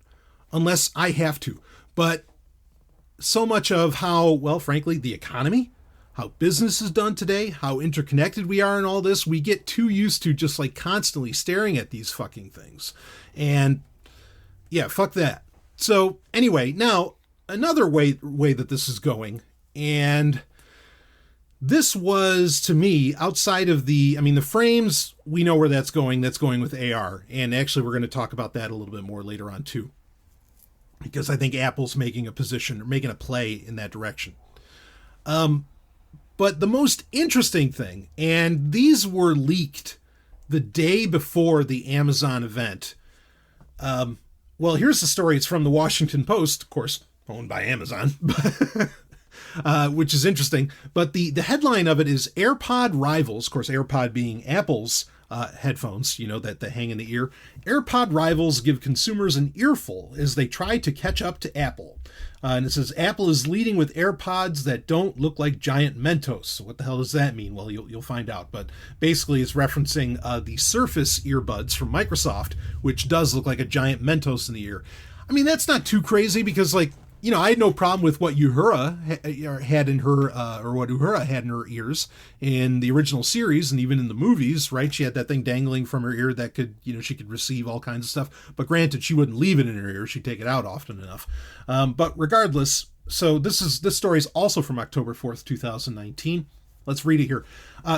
unless I have to. But so much of how, frankly, the economy, how business is done today, how interconnected we are in all this, we get too used to just like constantly staring at these fucking things. And yeah, fuck that. So anyway, now another way that this is going, and this was, to me, outside of the frames, we know where that's going with AR. And actually we're going to talk about that a little bit more later on too, because I think Apple's making a play in that direction. But the most interesting thing, and these were leaked the day before the Amazon event. Here's the story. It's from the Washington Post, of course, owned by Amazon, which is interesting. But the headline of it is AirPod rivals, of course, AirPod being Apple's headphones, that hang in the ear. AirPod rivals give consumers an earful as they try to catch up to Apple. And it says, Apple is leading with AirPods that don't look like giant Mentos. So what the hell does that mean? Well, you'll find out. But basically it's referencing the Surface earbuds from Microsoft, which does look like a giant Mentos in the ear. That's not too crazy, because I had no problem with what Uhura had in her, what Uhura had in her ears in the original series, and even in the movies, right? She had that thing dangling from her ear that could, she could receive all kinds of stuff. But granted, she wouldn't leave it in her ear; she'd take it out often enough. But regardless, So this story is also from October 4th, 2019. Let's read it here.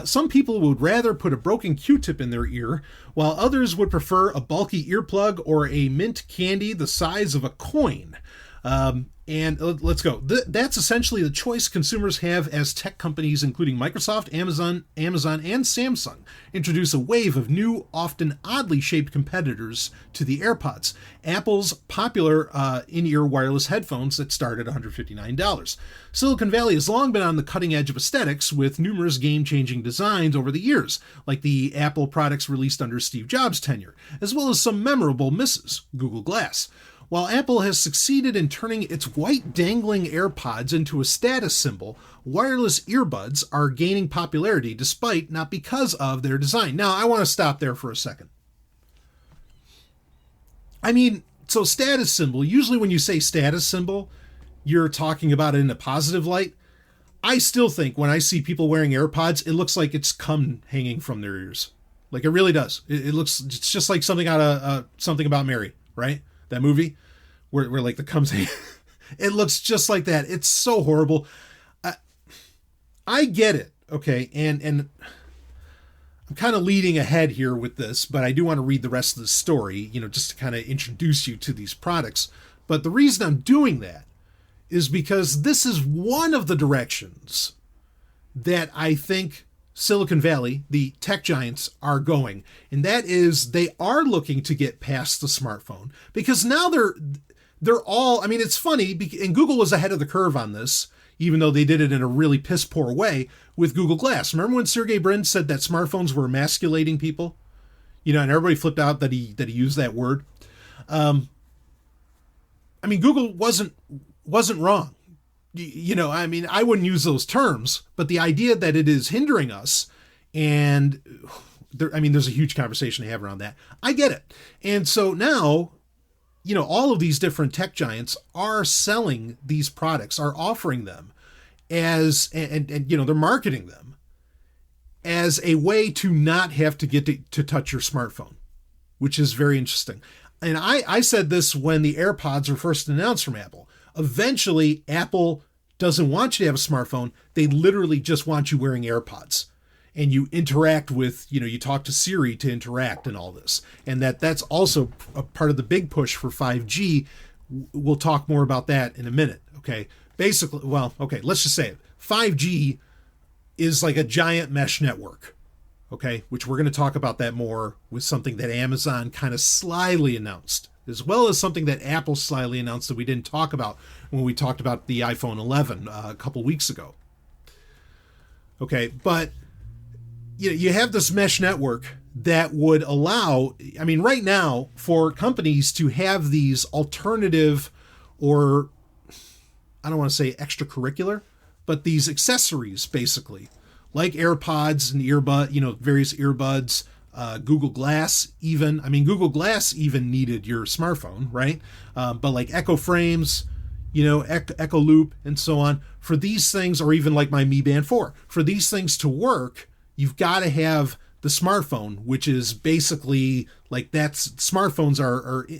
Some people would rather put a broken Q-tip in their ear, while others would prefer a bulky earplug or a mint candy the size of a coin. And let's go. That's essentially the choice consumers have as tech companies, including Microsoft, Amazon, and Samsung, introduce a wave of new, often oddly shaped competitors to the AirPods, Apple's popular in-ear wireless headphones that start at $159. Silicon Valley has long been on the cutting edge of aesthetics, with numerous game-changing designs over the years, like the Apple products released under Steve Jobs' tenure, as well as some memorable misses, Google Glass. While Apple has succeeded in turning its white dangling AirPods into a status symbol, wireless earbuds are gaining popularity despite, not because of, their design. Now, I want to stop there for a second. I mean, so status symbol, usually when you say status symbol, you're talking about it in a positive light. I still think when I see people wearing AirPods, it looks like it's cum hanging from their ears. Like, it really does. It's just like something out of Something About Mary, right? That movie where like the comes it looks just like that. It's so horrible. I get it. Okay. And I'm kind of leading ahead here with this, but I do want to read the rest of the story, just to kind of introduce you to these products. But the reason I'm doing that is because this is one of the directions that I think Silicon Valley, the tech giants, are going. And that is, they are looking to get past the smartphone, because now they're all, I mean, it's funny, and Google was ahead of the curve on this, even though they did it in a really piss poor way with Google Glass. Remember when Sergey Brin said that smartphones were emasculating people? And everybody flipped out that he used that word. I mean, Google wasn't wrong. I mean, I wouldn't use those terms, but the idea that it is hindering us, and there's a huge conversation to have around that. I get it. And so now, all of these different tech giants are selling these products, are offering them as, and they're marketing them as a way to not have to get to touch your smartphone, which is very interesting. And I said this when the AirPods were first announced from Apple. Eventually, Apple doesn't want you to have a smartphone. They literally just want you wearing AirPods. And you interact with, you talk to Siri to interact and all this. And that's also a part of the big push for 5G. We'll talk more about that in a minute, okay? Basically, let's just say it. 5G is like a giant mesh network, okay? Which we're going to talk about that more with something that Amazon kind of slyly announced, as well as something that Apple slyly announced that we didn't talk about when we talked about the iPhone 11 a couple weeks ago. Okay, but you have this mesh network that would allow, right now, for companies to have these alternative, or I don't want to say extracurricular, but these accessories, basically, like AirPods and various earbuds, Google Glass even. Google Glass even needed your smartphone, right? But like Echo Frames, Echo Loop, and so on. For these things, or even like my Mi Band 4, for these things to work, you've got to have the smartphone, which is basically like smartphones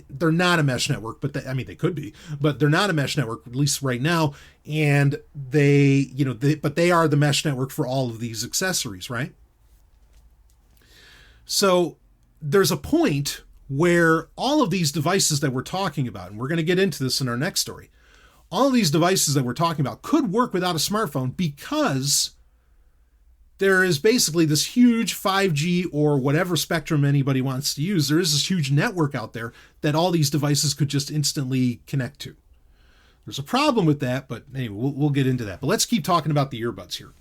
they're not a mesh network, but they could be, but they're not a mesh network, at least right now. And but they are the mesh network for all of these accessories, right? So there's a point where all of these devices that we're talking about, and we're going to get into this in our next story, all of these devices that we're talking about could work without a smartphone, because there is basically this huge 5G or whatever spectrum anybody wants to use. There is this huge network out there that all these devices could just instantly connect to. There's a problem with that, but anyway, we'll get into that. But let's keep talking about the earbuds here.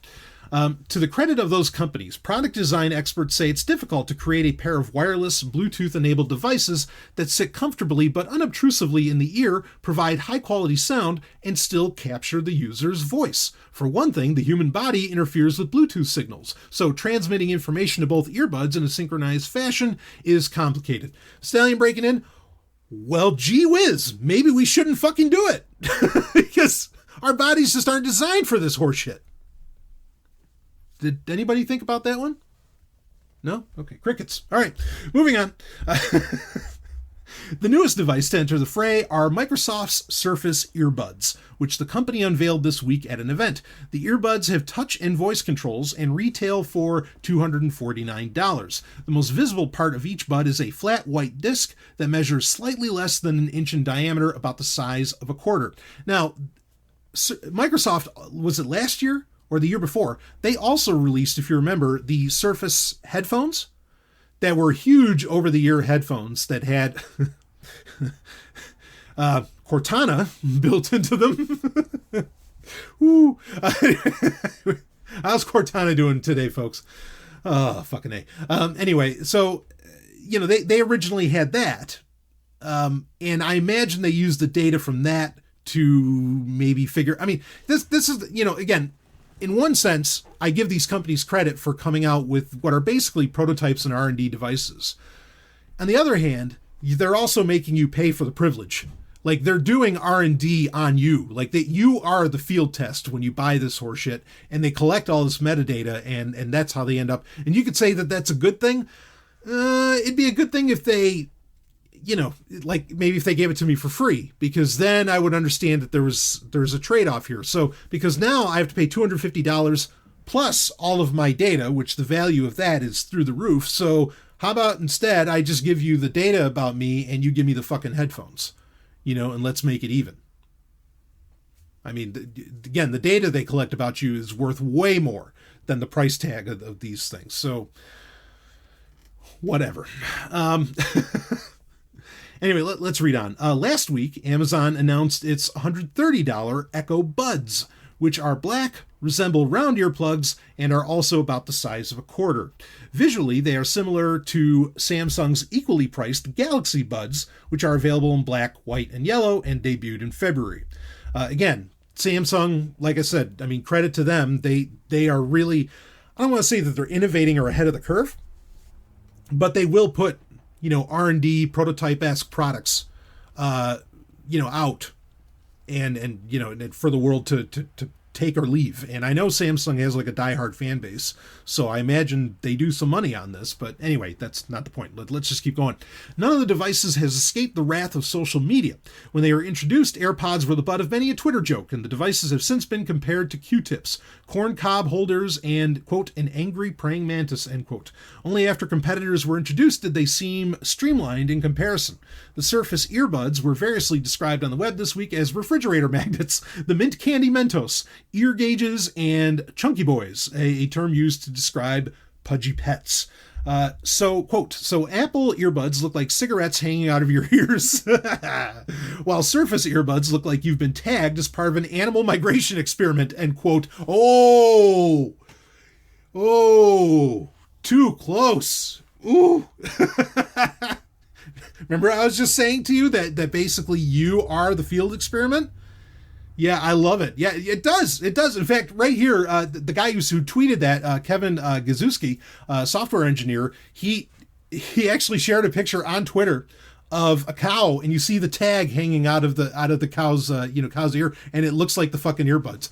To the credit of those companies, product design experts say it's difficult to create a pair of wireless, Bluetooth-enabled devices that sit comfortably but unobtrusively in the ear, provide high-quality sound, and still capture the user's voice. For one thing, the human body interferes with Bluetooth signals, so transmitting information to both earbuds in a synchronized fashion is complicated. Stallion breaking in, well, gee whiz, maybe we shouldn't fucking do it, because our bodies just aren't designed for this horseshit. Did anybody think about that one? No? Okay, crickets. All right, moving on. The newest device to enter the fray are Microsoft's Surface earbuds, which the company unveiled this week at an event. The earbuds have touch and voice controls and retail for $249. The most visible part of each bud is a flat white disc that measures slightly less than an inch in diameter, about the size of a quarter. Now, Microsoft, was it last year or the year before? They also released, if you remember, the Surface headphones that were huge over-the-ear headphones that had Cortana built into them. Ooh. How's Cortana doing today, folks? Oh, fucking A. Anyway, so, you know, they originally had that. And I imagine they used the data from that to maybe figure... I mean, this is, you know, again... In one sense, I give these companies credit for coming out with what are basically prototypes and R&D devices. On the other hand, they're also making you pay for the privilege. Like, they're doing R&D on you. Like, you are the field test when you buy this horseshit, and they collect all this metadata, and that's how they end up. And you could say that that's a good thing. It'd be a good thing if they... You know, like maybe if they gave it to me for free, because then I would understand that there's a trade-off here. So because now I have to pay $250 plus all of my data, which the value of that is through the roof. So how about instead I just give you the data about me and you give me the fucking headphones, you know, and let's make it even. I mean, again, the data they collect about you is worth way more than the price tag of these things. So whatever. Anyway, let's read on. Last week, Amazon announced its $130 Echo Buds, which are black, resemble round earplugs, and are also about the size of a quarter. Visually, they are similar to Samsung's equally priced Galaxy Buds, which are available in black, white, and yellow, and debuted in February. Again, Samsung, like I said, I mean, credit to them. They are really, I don't want to say that they're innovating or ahead of the curve, but they will put, you know, R&D prototype-esque products, you know, out and, you know, for the world to take or leave. And I know Samsung has like a diehard fan base, so I imagine they do some money on this. But anyway, that's not the point. Let's just keep going. None of the devices has escaped the wrath of social media. When they were introduced, AirPods were the butt of many a Twitter joke, and the devices have since been compared to Q-tips, corn cob holders, and, quote, an angry praying mantis, end quote. Only after competitors were introduced did they seem streamlined in comparison. The Surface earbuds were variously described on the web this week as refrigerator magnets, the mint candy Mentos, ear gauges, and chunky boys, a term used to describe pudgy pets. So, quote, so Apple earbuds look like cigarettes hanging out of your ears, while Surface earbuds look like you've been tagged as part of an animal migration experiment, end quote. Oh, too close. Ooh. Remember I was just saying to you that basically you are the field experiment? Yeah, I love it. Yeah, it does. It does. In fact, right here, the guy who tweeted that, Kevin Gazuski, software engineer, he actually shared a picture on Twitter of a cow, and you see the tag hanging out of the cow's cow's ear, and it looks like the fucking earbuds.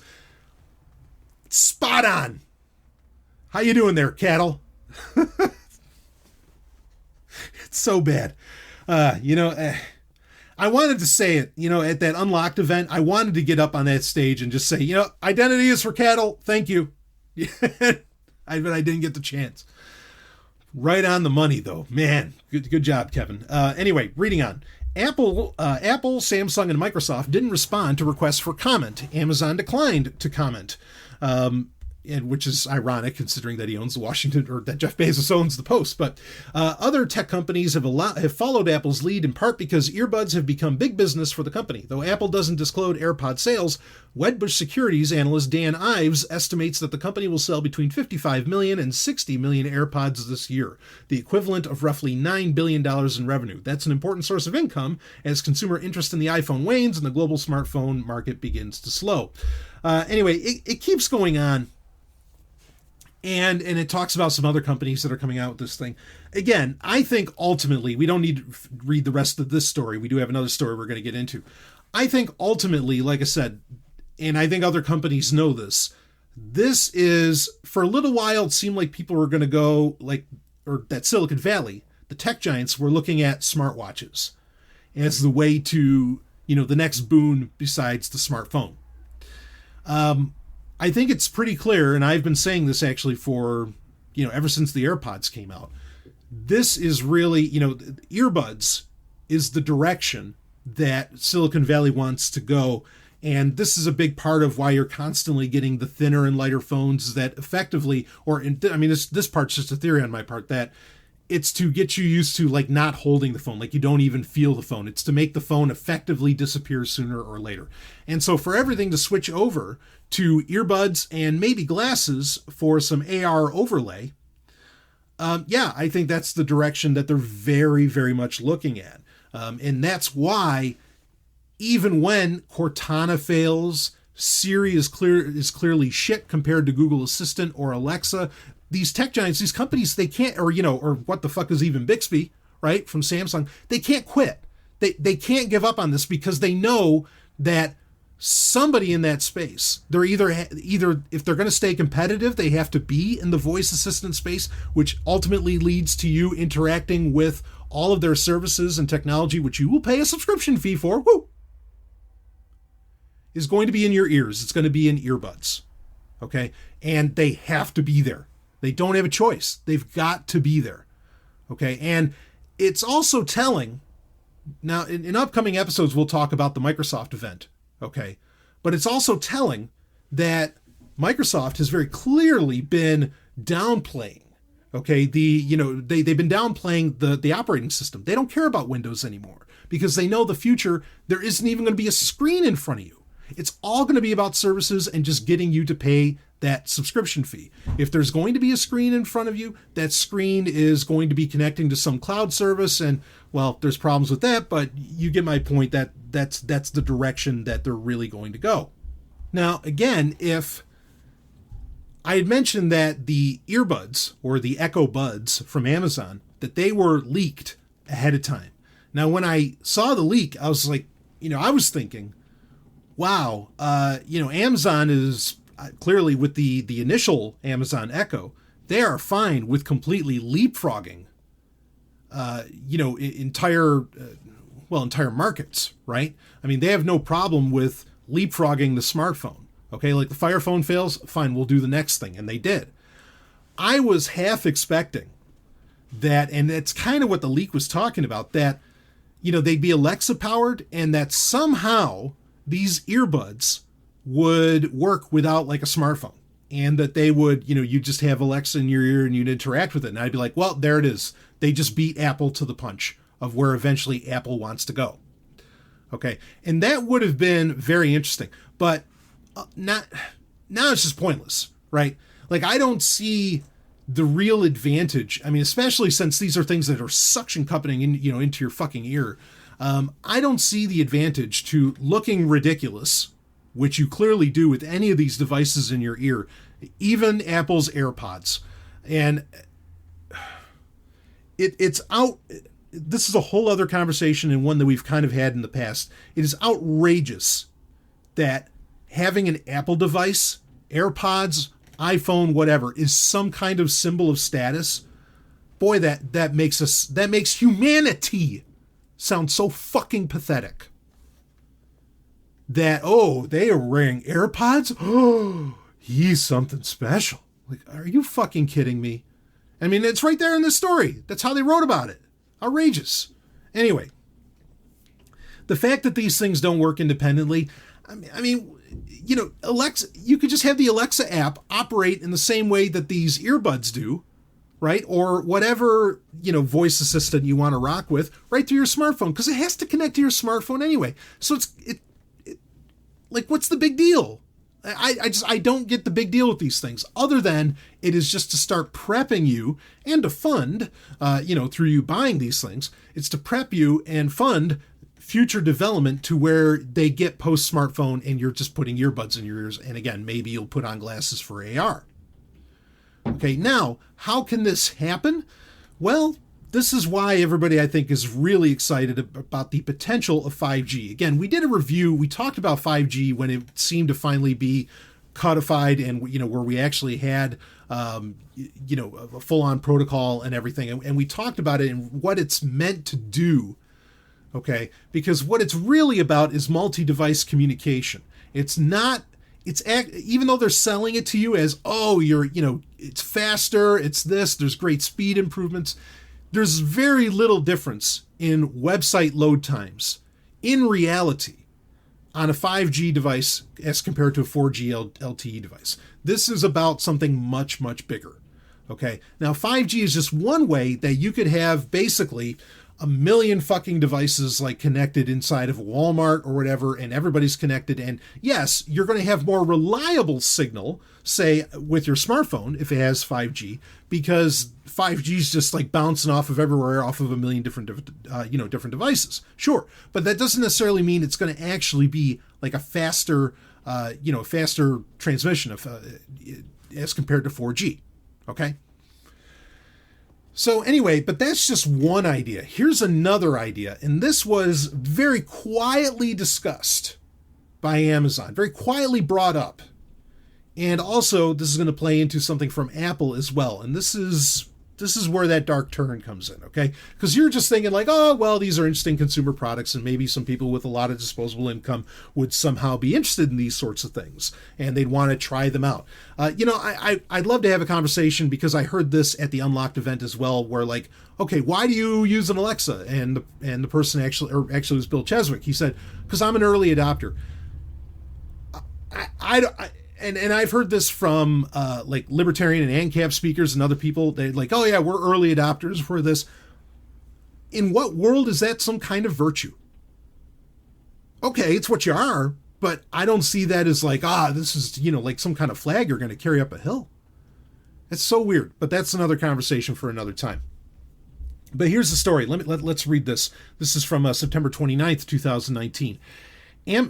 Spot on. How you doing there, cattle? It's so bad. I wanted to say it, you know, at that Unlocked event. I wanted to get up on that stage and just say, you know, identity is for cattle. Thank you. But I didn't get the chance. Right on the money, though. Man, good job, Kevin. Anyway, reading on. Apple, Samsung, and Microsoft didn't respond to requests for comment. Amazon declined to comment. And which is ironic considering that he owns the Washington, or that Jeff Bezos owns the Post. But other tech companies have followed Apple's lead, in part because earbuds have become big business for the company. Though Apple doesn't disclose AirPod sales, Wedbush Securities analyst Dan Ives estimates that the company will sell between 55 million and 60 million AirPods this year, the equivalent of roughly $9 billion in revenue. That's an important source of income as consumer interest in the iPhone wanes and the global smartphone market begins to slow. Anyway, it keeps going on. And it talks about some other companies that are coming out with this thing. Again, I think ultimately, we don't need to read the rest of this story. We do have another story we're going to get into. I think ultimately, like I said, and I think other companies know this, this is, for a little while, it seemed like people were going to go, like, or that Silicon Valley, the tech giants were looking at smartwatches. as the way to, the next boon besides the smartphone. I think it's pretty clear, and I've been saying this actually for, ever since the AirPods came out. This is really, earbuds is the direction that Silicon Valley wants to go. And this is a big part of why you're constantly getting the thinner and lighter phones that effectively, this part's just a theory on my part, that it's to get you used to like not holding the phone, like you don't even feel the phone. It's to make the phone effectively disappear sooner or later. And so for everything to switch over to earbuds and maybe glasses for some AR overlay, I think that's the direction that they're very, very much looking at. And that's why even when Cortana fails, Siri is clearly shit compared to Google Assistant or Alexa. These tech giants, these companies, they can't, or what the fuck is even Bixby, right, from Samsung, they can't quit. They can't give up on this because they know that somebody in that space, they're either if they're going to stay competitive, they have to be in the voice assistant space, which ultimately leads to you interacting with all of their services and technology, which you will pay a subscription fee for, is going to be in your ears. It's going to be in earbuds. Okay. And they have to be there. They don't have a choice. They've got to be there. Okay. And it's also telling. Now, in upcoming episodes, we'll talk about the Microsoft event. Okay. But it's also telling that Microsoft has very clearly been downplaying. Okay. They've been downplaying the operating system. They don't care about Windows anymore because they know the future, there isn't even going to be a screen in front of you. It's all going to be about services and just getting you to pay that subscription fee. If there's going to be a screen in front of you, that screen is going to be connecting to some cloud service. And well, there's problems with that, but you get my point that that's the direction that they're really going to go. Now, again, if I had mentioned that the earbuds or the Echo Buds from Amazon, that they were leaked ahead of time. Now, when I saw the leak, I was like, I was thinking, wow, Amazon is clearly with the initial Amazon Echo, they are fine with completely leapfrogging, entire markets, right? I mean, they have no problem with leapfrogging the smartphone. Okay, like the Fire Phone fails, fine, we'll do the next thing, and they did. I was half expecting that, and that's kind of what the leak was talking about, that, they'd be Alexa powered, and that somehow these earbuds would work without like a smartphone, and that they would, you just have Alexa in your ear and you'd interact with it. And I'd be like, well, there it is. They just beat Apple to the punch of where eventually Apple wants to go. Okay. And that would have been very interesting, but now it's just pointless, right? Like, I don't see the real advantage. I mean, especially since these are things that are suction cupping in, into your fucking ear. I don't see the advantage to looking ridiculous, which you clearly do with any of these devices in your ear, even Apple's AirPods. And it's out. This is a whole other conversation, and one that we've kind of had in the past. It is outrageous that having an Apple device, AirPods, iPhone, whatever, is some kind of symbol of status. Boy, that makes humanity sound so fucking pathetic. That, they are wearing AirPods? Oh, he's something special. Like, are you fucking kidding me? I mean, it's right there in the story. That's how they wrote about it. Outrageous. Anyway, the fact that these things don't work independently, I mean, Alexa, you could just have the Alexa app operate in the same way that these earbuds do, right? Or whatever, voice assistant you want to rock with right through your smartphone, because it has to connect to your smartphone anyway. So like, what's the big deal? I don't get the big deal with these things, other than it is just to start prepping you and to fund, through you buying these things. It's to prep you and fund future development to where they get post smartphone and you're just putting earbuds in your ears. And again, maybe you'll put on glasses for AR. Okay, now, how can this happen? Well, this is why everybody, I think, is really excited about the potential of 5G. Again, we did a review. We talked about 5G when it seemed to finally be codified and, where we actually had, a full-on protocol and everything. And we talked about it and what it's meant to do. Okay, because what it's really about is multi-device communication. It's not. Even though they're selling it to you as, oh, it's faster, it's this, there's great speed improvements. There's very little difference in website load times in reality on a 5G device as compared to a 4G LTE device. This is about something much, much bigger. Okay. Now 5G is just one way that you could have basically a million fucking devices like connected inside of a Walmart or whatever, and everybody's connected. And yes, you're going to have more reliable signal, say with your smartphone, if it has 5G, because 5G is just like bouncing off of everywhere, off of a million different devices. Sure. But that doesn't necessarily mean it's going to actually be like a faster transmission of, as compared to 4G. Okay. So anyway, but that's just one idea. Here's another idea, and this was very quietly discussed by Amazon, very quietly brought up. And also, this is going to play into something from Apple as well, and this is where that dark turn comes in, okay? Because you're just thinking like, oh, well, these are interesting consumer products, and maybe some people with a lot of disposable income would somehow be interested in these sorts of things, and they'd want to try them out. I'd love to have a conversation, because I heard this at the Unlocked event as well, where like, okay, why do you use an Alexa? And the person actually was Bill Cheswick. He said, because I'm an early adopter. And I've heard this from like libertarian and ANCAP speakers and other people. They're like, oh yeah, we're early adopters for this. In what world is that some kind of virtue? Okay, it's what you are, but I don't see that as like, this is, like some kind of flag you're going to carry up a hill. It's so weird, but that's another conversation for another time. But here's the story. Let's read this. This is from September 29th, 2019.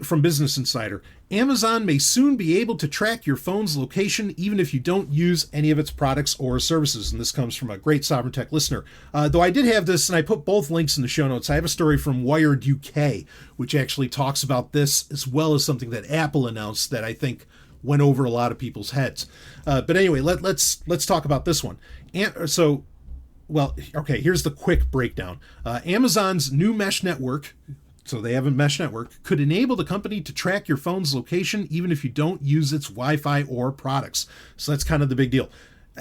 From Business Insider. Amazon may soon be able to track your phone's location even if you don't use any of its products or services. And this comes from a great Sovereign Tech listener. Though I did have this, and I put both links in the show notes. I have a story from Wired UK, which actually talks about this, as well as something that Apple announced that I think went over a lot of people's heads. But anyway, let's talk about this one. Here's the quick breakdown. Amazon's new mesh network, so they have a mesh network, could enable the company to track your phone's location even if you don't use its Wi-Fi or products. So that's kind of the big deal.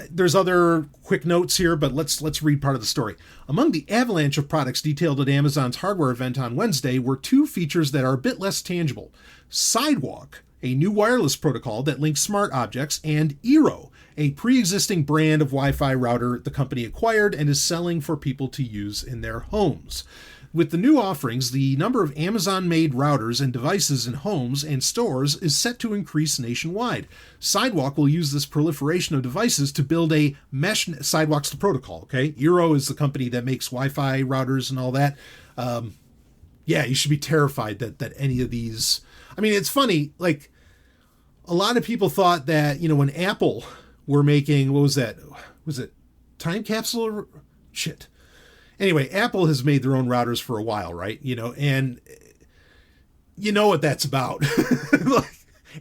There's other quick notes here, but let's read part of the story. Among the avalanche of products detailed at Amazon's hardware event on Wednesday were two features that are a bit less tangible. Sidewalk, a new wireless protocol that links smart objects, and Eero, a pre-existing brand of Wi-Fi router the company acquired and is selling for people to use in their homes. With the new offerings, the number of Amazon-made routers and devices in homes and stores is set to increase nationwide. Sidewalk will use this proliferation of devices to build a mesh. Sidewalk's the protocol, okay? Eero is the company that makes Wi-Fi routers and all that. You should be terrified that any of these. I mean, it's funny. Like, a lot of people thought that when Apple were making, what was that? Was it time capsule? Shit. Anyway, Apple has made their own routers for a while, right? And you know what that's about. Like,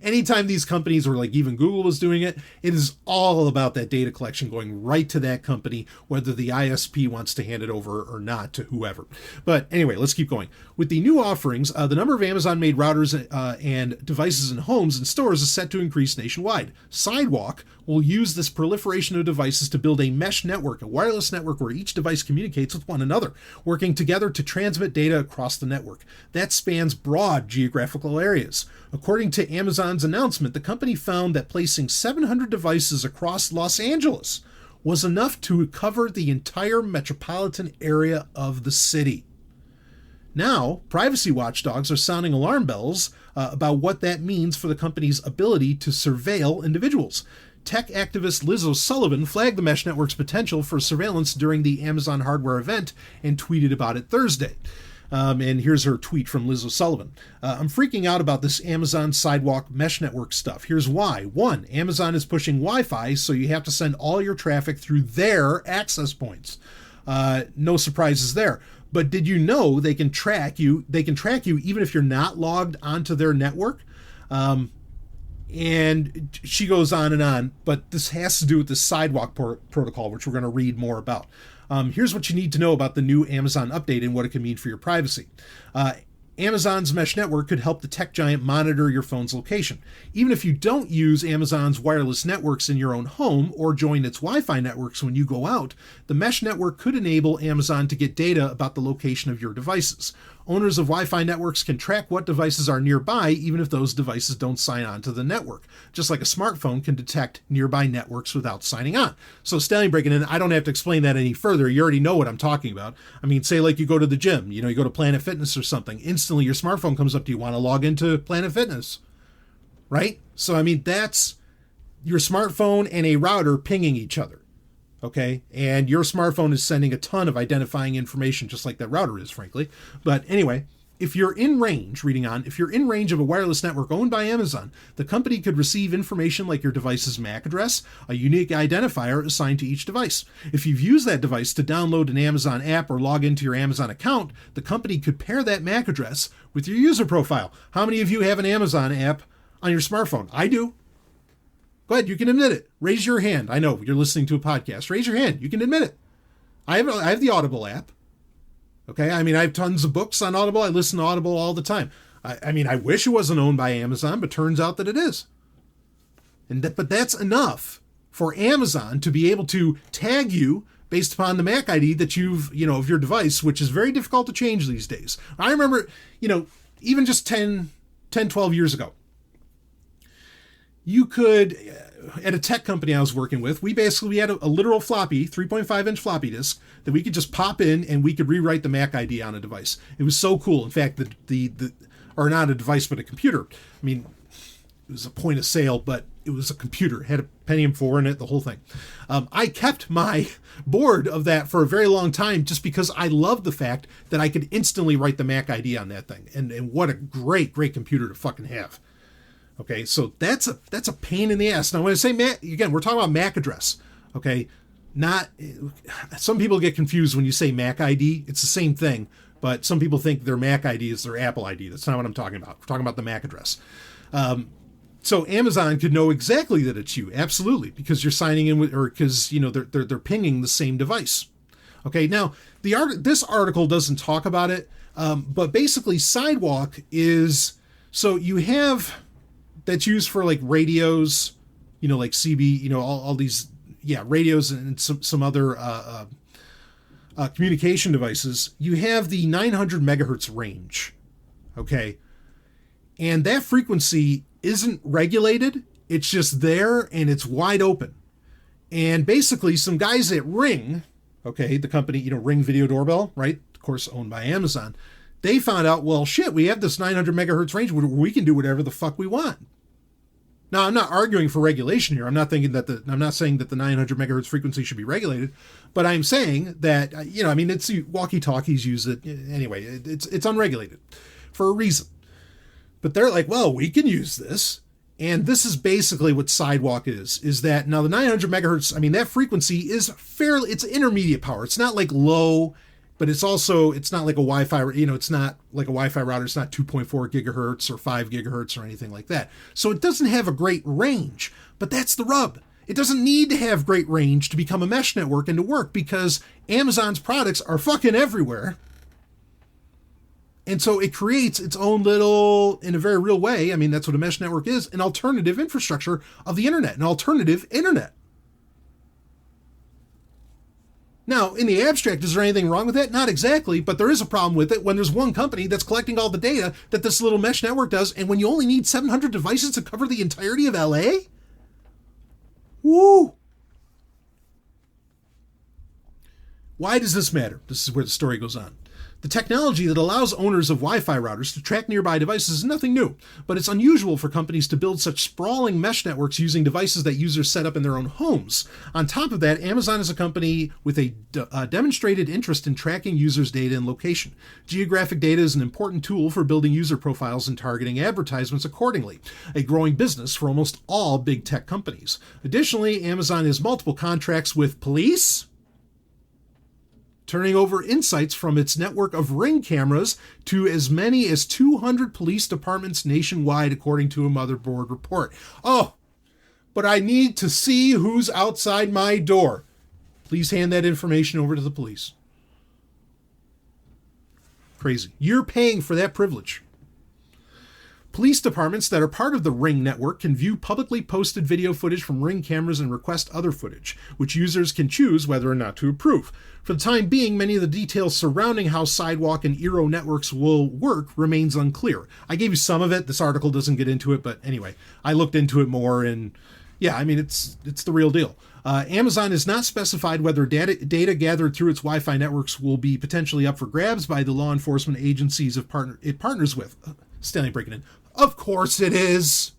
anytime these companies, or like even Google was doing it, it is all about that data collection going right to that company, whether the ISP wants to hand it over or not to whoever. But anyway, let's keep going. With the new offerings, the number of Amazon-made routers and devices in homes and stores is set to increase nationwide. Sidewalk will use this proliferation of devices to build a mesh network, a wireless network where each device communicates with one another, working together to transmit data across the network. That spans broad geographical areas. According to Amazon's announcement, the company found that placing 700 devices across Los Angeles was enough to cover the entire metropolitan area of the city. Now, privacy watchdogs are sounding alarm bells about what that means for the company's ability to surveil individuals. Tech activist Liz O'Sullivan flagged the mesh network's potential for surveillance during the Amazon hardware event and tweeted about it Thursday. And here's her tweet from Liz O'Sullivan. I'm freaking out about this Amazon Sidewalk mesh network stuff. Here's why. 1, Amazon is pushing Wi-Fi, so you have to send all your traffic through their access points. No surprises there. But did you know they can track you? They can track you even if you're not logged onto their network. And she goes on and on, but this has to do with the Sidewalk protocol, which we're going to read more about. Here's what you need to know about the new Amazon update and what it can mean for your privacy. Amazon's mesh network could help the tech giant monitor your phone's location. Even if you don't use Amazon's wireless networks in your own home or join its Wi-Fi networks when you go out, the mesh network could enable Amazon to get data about the location of your devices. Owners of Wi-Fi networks can track what devices are nearby even if those devices don't sign on to the network, just like a smartphone can detect nearby networks without signing on. So Stallion breaking in, I don't have to explain that any further. You already know what I'm talking about. I mean, say like you go to the gym, you go to Planet Fitness or something, instantly your smartphone comes up, do you want to log into Planet Fitness? Right? So, I mean, that's your smartphone and a router pinging each other. Okay, and your smartphone is sending a ton of identifying information, just like that router is, frankly. But anyway, if you're in range, if you're in range of a wireless network owned by Amazon, the company could receive information like your device's MAC address, a unique identifier assigned to each device. If you've used that device to download an Amazon app or log into your Amazon account, the company could pair that MAC address with your user profile. How many of you have an Amazon app on your smartphone? I do. Go ahead, you can admit it. Raise your hand. I know you're listening to a podcast. Raise your hand. You can admit it. I have the Audible app. Okay, I mean, I have tons of books on Audible. I listen to Audible all the time. I mean, I wish it wasn't owned by Amazon, but turns out that it is. But that's enough for Amazon to be able to tag you based upon the MAC ID that you've, of your device, which is very difficult to change these days. I remember, even just 10, 12 years ago, you could, at a tech company I was working with, we had a literal floppy, 3.5-inch floppy disk that we could just pop in and we could rewrite the MAC ID on a device. It was so cool. In fact, or not a device, but a computer. I mean, it was a point of sale, but it was a computer. It had a Pentium 4 in it, the whole thing. I kept my board of that for a very long time just because I loved the fact that I could instantly write the MAC ID on that thing. And what a great computer to fucking have. Okay, so that's a pain in the ass. Now, when I say MAC, again, we're talking about MAC address. Okay, some people get confused when you say MAC ID. It's the same thing, but some people think their MAC ID is their Apple ID. That's not what I'm talking about. We're talking about the MAC address. So Amazon could know exactly that it's you, absolutely, because you're signing in with, or because they're pinging the same device. Okay, now this article doesn't talk about it, but basically Sidewalk is, so you have. That's used for like radios, like CB, all these, radios and some other communication devices. You have the 900 megahertz range, okay? And that frequency isn't regulated. It's just there and it's wide open. And basically some guys at Ring, okay, the company, Ring Video Doorbell, right? Of course, owned by Amazon. They found out, well, shit, we have this 900 megahertz range where we can do whatever the fuck we want. Now, I'm not arguing for regulation here. I'm not saying that the 900 megahertz frequency should be regulated, but I'm saying that, it's walkie-talkies use it. Anyway, it's unregulated for a reason. But they're like, well, we can use this. And this is basically what Sidewalk is that now the 900 megahertz, that frequency is it's intermediate power. It's not like low, but it's not like a Wi-Fi, it's not like a Wi-Fi router. It's not 2.4 gigahertz or 5 gigahertz or anything like that. So it doesn't have a great range, but that's the rub. It doesn't need to have great range to become a mesh network and to work because Amazon's products are fucking everywhere. And so it creates its own little, in a very real way, that's what a mesh network is, an alternative infrastructure of the internet, an alternative internet. Now, in the abstract, is there anything wrong with that? Not exactly, but there is a problem with it when there's one company that's collecting all the data that this little mesh network does, and when you only need 700 devices to cover the entirety of LA? Woo! Why does this matter? This is where the story goes on. The technology that allows owners of Wi-Fi routers to track nearby devices is nothing new, but it's unusual for companies to build such sprawling mesh networks using devices that users set up in their own homes. On top of that, Amazon is a company with a demonstrated interest in tracking users' data and location. Geographic data is an important tool for building user profiles and targeting advertisements accordingly, a growing business for almost all big tech companies. Additionally, Amazon has multiple contracts with police, turning over insights from its network of Ring cameras to as many as 200 police departments nationwide, according to a Motherboard report. Oh, but I need to see who's outside my door. Please hand that information over to the police. Crazy. You're paying for that privilege. Police departments that are part of the Ring network can view publicly posted video footage from Ring cameras and request other footage, which users can choose whether or not to approve. For the time being, many of the details surrounding how Sidewalk and Eero networks will work remains unclear. I gave you some of it. This article doesn't get into it, but anyway, I looked into it more, and yeah, I mean, it's the real deal. Amazon has not specified whether data gathered through its Wi-Fi networks will be potentially up for grabs by the law enforcement agencies it partners with. Stanley breaking in. Of course it is.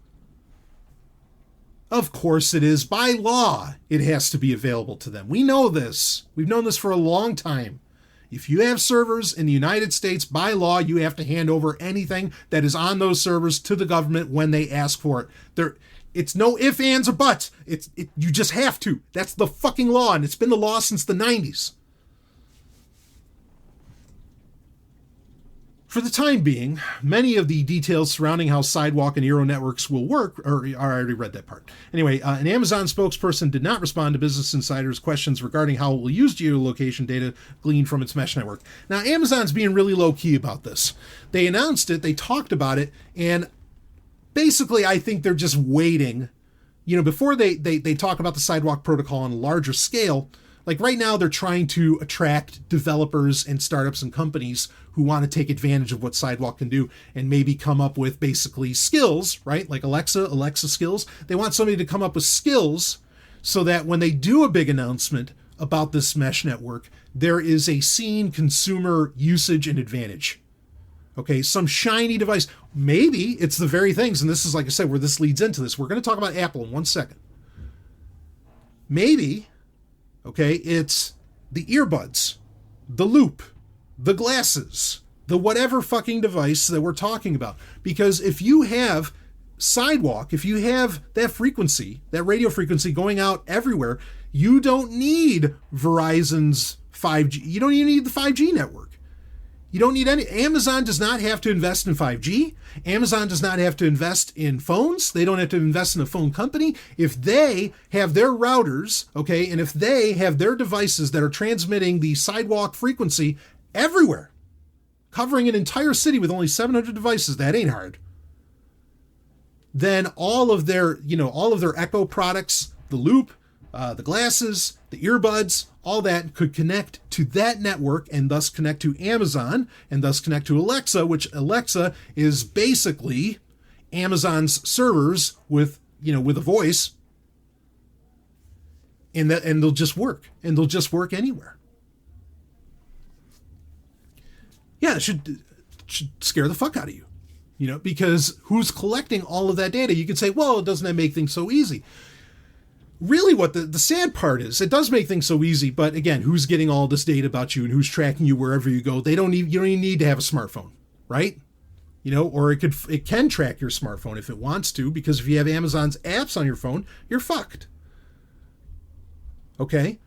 Of course it is. By law, it has to be available to them. We know this. We've known this for a long time. If you have servers in the United States, by law, you have to hand over anything that is on those servers to the government when they ask for it. It's no ifs, ands, or buts. You just have to. That's the fucking law, and it's been the law since the 90s. For the time being, many of the details surrounding how Sidewalk and Eero networks will work, I already read that part. Anyway, an Amazon spokesperson did not respond to Business Insider's questions regarding how it will use geolocation data gleaned from its mesh network. Now, Amazon's being really low-key about this. They announced it, they talked about it, and basically I think they're just waiting. You know, before they talk about the Sidewalk protocol on a larger scale, like right now they're trying to attract developers and startups and companies who want to take advantage of what Sidewalk can do and maybe come up with basically skills, right? Like Alexa skills. They want somebody to come up with skills so that when they do a big announcement about this mesh network, there is a seen consumer usage and advantage. Okay, some shiny device. Maybe it's the very things, and this is, like I said, where this leads into this. We're going to talk about Apple in 1 second. Maybe, okay, it's the earbuds, the loop, the glasses, the whatever fucking device that we're talking about. Because if you have Sidewalk, if you have that frequency, that radio frequency going out everywhere, you don't need Verizon's 5G. You don't even need the 5G network. You don't need any. Amazon does not have to invest in 5G. Amazon does not have to invest in phones. They don't have to invest in a phone company. If they have their routers, okay, and if they have their devices that are transmitting the Sidewalk frequency everywhere, covering an entire city with only 700 devices, that ain't hard. Then all of their Echo products, the Loop, the glasses, the earbuds, all that could connect to that network and thus connect to Amazon and thus connect to Alexa, which Alexa is basically Amazon's servers with a voice, and they'll just work, and they'll just work anywhere. Yeah, it should scare the fuck out of you, because who's collecting all of that data? You could say, well, doesn't that make things so easy? Really, what the sad part is, it does make things so easy, but again, who's getting all this data about you and who's tracking you wherever you go? You don't even need to have a smartphone, right? Or it can track your smartphone if it wants to, because if you have Amazon's apps on your phone, you're fucked. Okay?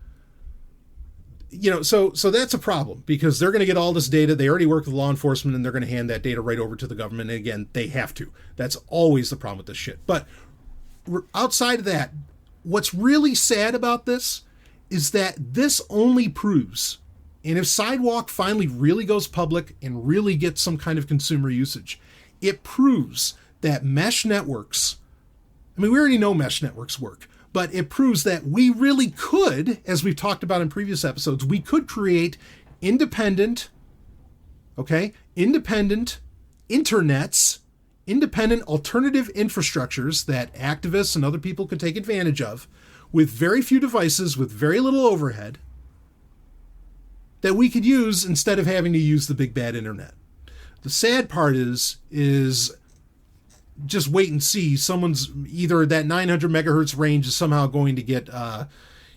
So that's a problem, because they're going to get all this data. They already work with law enforcement, and they're going to hand that data right over to the government. And again, they have to. That's always the problem with this shit. But outside of that, what's really sad about this is that this only proves, and if Sidewalk finally really goes public and really gets some kind of consumer usage, it proves that mesh networks, we already know mesh networks work, but it proves that we really could, as we've talked about in previous episodes, we could create independent internets, independent alternative infrastructures that activists and other people could take advantage of with very few devices, with very little overhead, that we could use instead of having to use the big bad internet. The sad part is just wait and see. Someone's either that 900 megahertz range is somehow going to get,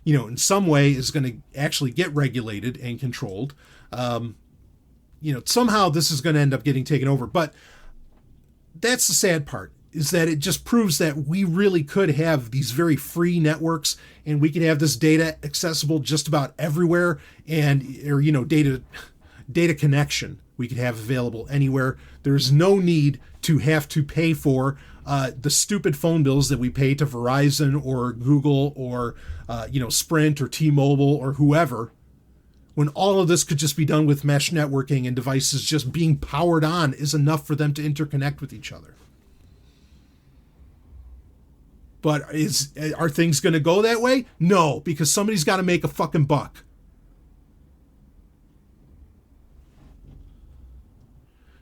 in some way is going to actually get regulated and controlled. Somehow this is going to end up getting taken over. But that's the sad part, is that it just proves that we really could have these very free networks, and we can have this data accessible just about everywhere, and data connection we could have available anywhere. There's no need to have to pay for the stupid phone bills that we pay to Verizon or Google or Sprint or T-Mobile or whoever, when all of this could just be done with mesh networking and devices just being powered on is enough for them to interconnect with each other. But are things going to go that way? No, because somebody's got to make a fucking buck.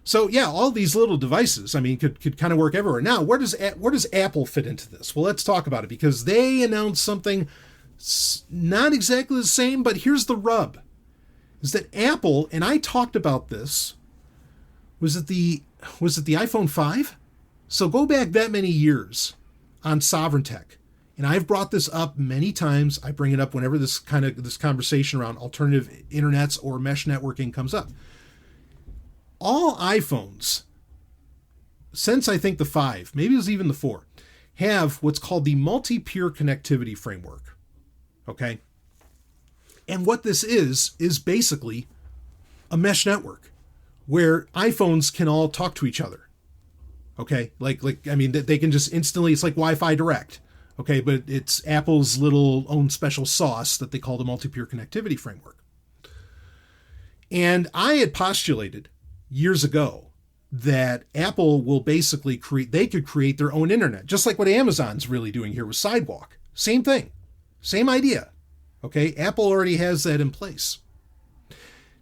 So yeah, all these little devices, I mean, could kind of work everywhere. Now, where does Apple fit into this? Well, let's talk about it, because they announced something not exactly the same, but here's the rub. Is that Apple, and I talked about this, was it the iPhone 5? So go back that many years on Sovryn Tech. And I've brought this up many times. I bring it up whenever this conversation around alternative internets or mesh networking comes up. All iPhones, since I think the 5, maybe it was even the 4, have what's called the multi-peer connectivity framework. Okay? And what this is basically a mesh network where iPhones can all talk to each other. Okay? I mean, they can just instantly, it's like Wi-Fi Direct. Okay? But it's Apple's little own special sauce that they call the multi-peer connectivity framework. And I had postulated years ago that Apple will basically could create their own internet, just like what Amazon's really doing here with Sidewalk. Same thing. Same idea. Okay, Apple already has that in place.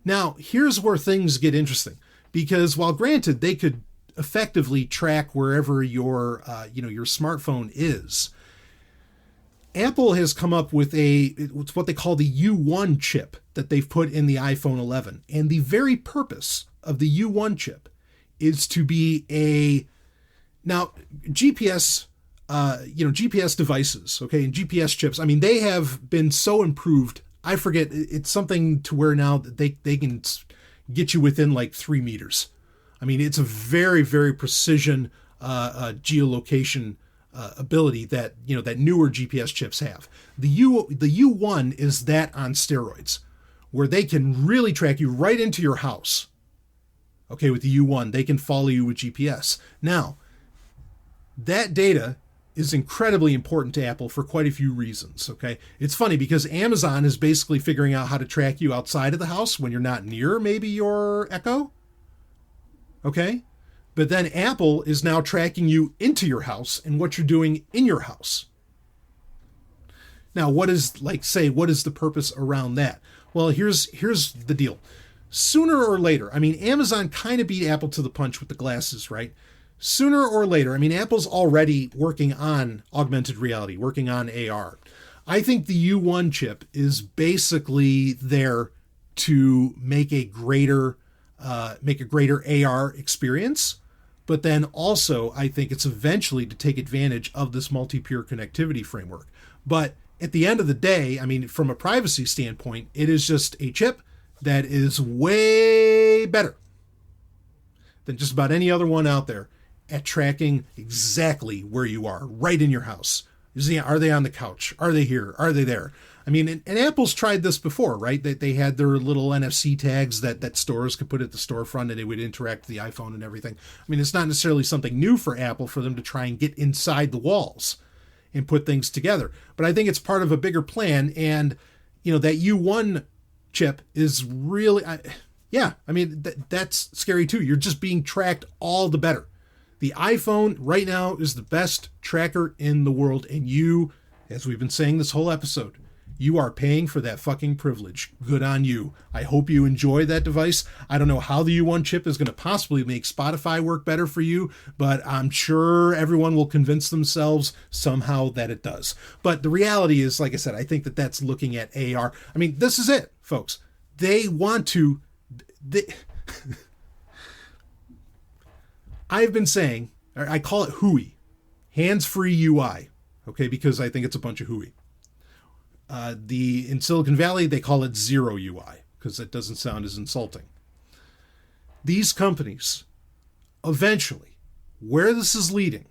Now, here's where things get interesting, because while granted they could effectively track wherever your smartphone is, Apple has come up with it's what they call the U1 chip that they've put in the iPhone 11, and the very purpose of the U1 chip is to be now GPS. GPS devices, okay, and GPS chips, I mean, they have been so improved. I forget, it's something to where now they can get you within like 3 meters. I mean, it's a very, very precision geolocation ability that newer GPS chips have. The U1 is that on steroids, where they can really track you right into your house. Okay, with the U1, they can follow you with GPS. Now, that data is incredibly important to Apple for quite a few reasons, okay? It's funny because Amazon is basically figuring out how to track you outside of the house when you're not near maybe your Echo, okay? But then Apple is now tracking you into your house and what you're doing in your house. Now, what is the purpose around that? Well, here's the deal. Sooner or later, I mean, Amazon kind of beat Apple to the punch with the glasses, right? Sooner or later, I mean, Apple's already working on augmented reality, working on AR. I think the U1 chip is basically there to make a greater AR experience, but then also I think it's eventually to take advantage of this multi-peer connectivity framework. But at the end of the day, I mean, from a privacy standpoint, it is just a chip that is way better than just about any other one out there at tracking exactly where you are, right in your house. Are they on the couch? Are they here? Are they there? I mean, and Apple's tried this before, right? They had their little NFC tags that stores could put at the storefront, and it would interact with the iPhone and everything. I mean, it's not necessarily something new for Apple for them to try and get inside the walls and put things together. But I think it's part of a bigger plan, and, that U1 chip is really, that's scary too. You're just being tracked all the better. The iPhone right now is the best tracker in the world, and you, as we've been saying this whole episode, you are paying for that fucking privilege. Good on you. I hope you enjoy that device. I don't know how the U1 chip is going to possibly make Spotify work better for you, but I'm sure everyone will convince themselves somehow that it does. But the reality is, like I said, I think that's looking at AR. I mean, this is it, folks. I've been saying, I call it HUI, hands-free UI, okay, because I think it's a bunch of HUI. In Silicon Valley, they call it zero UI, because that doesn't sound as insulting. These companies, eventually, where this is leading,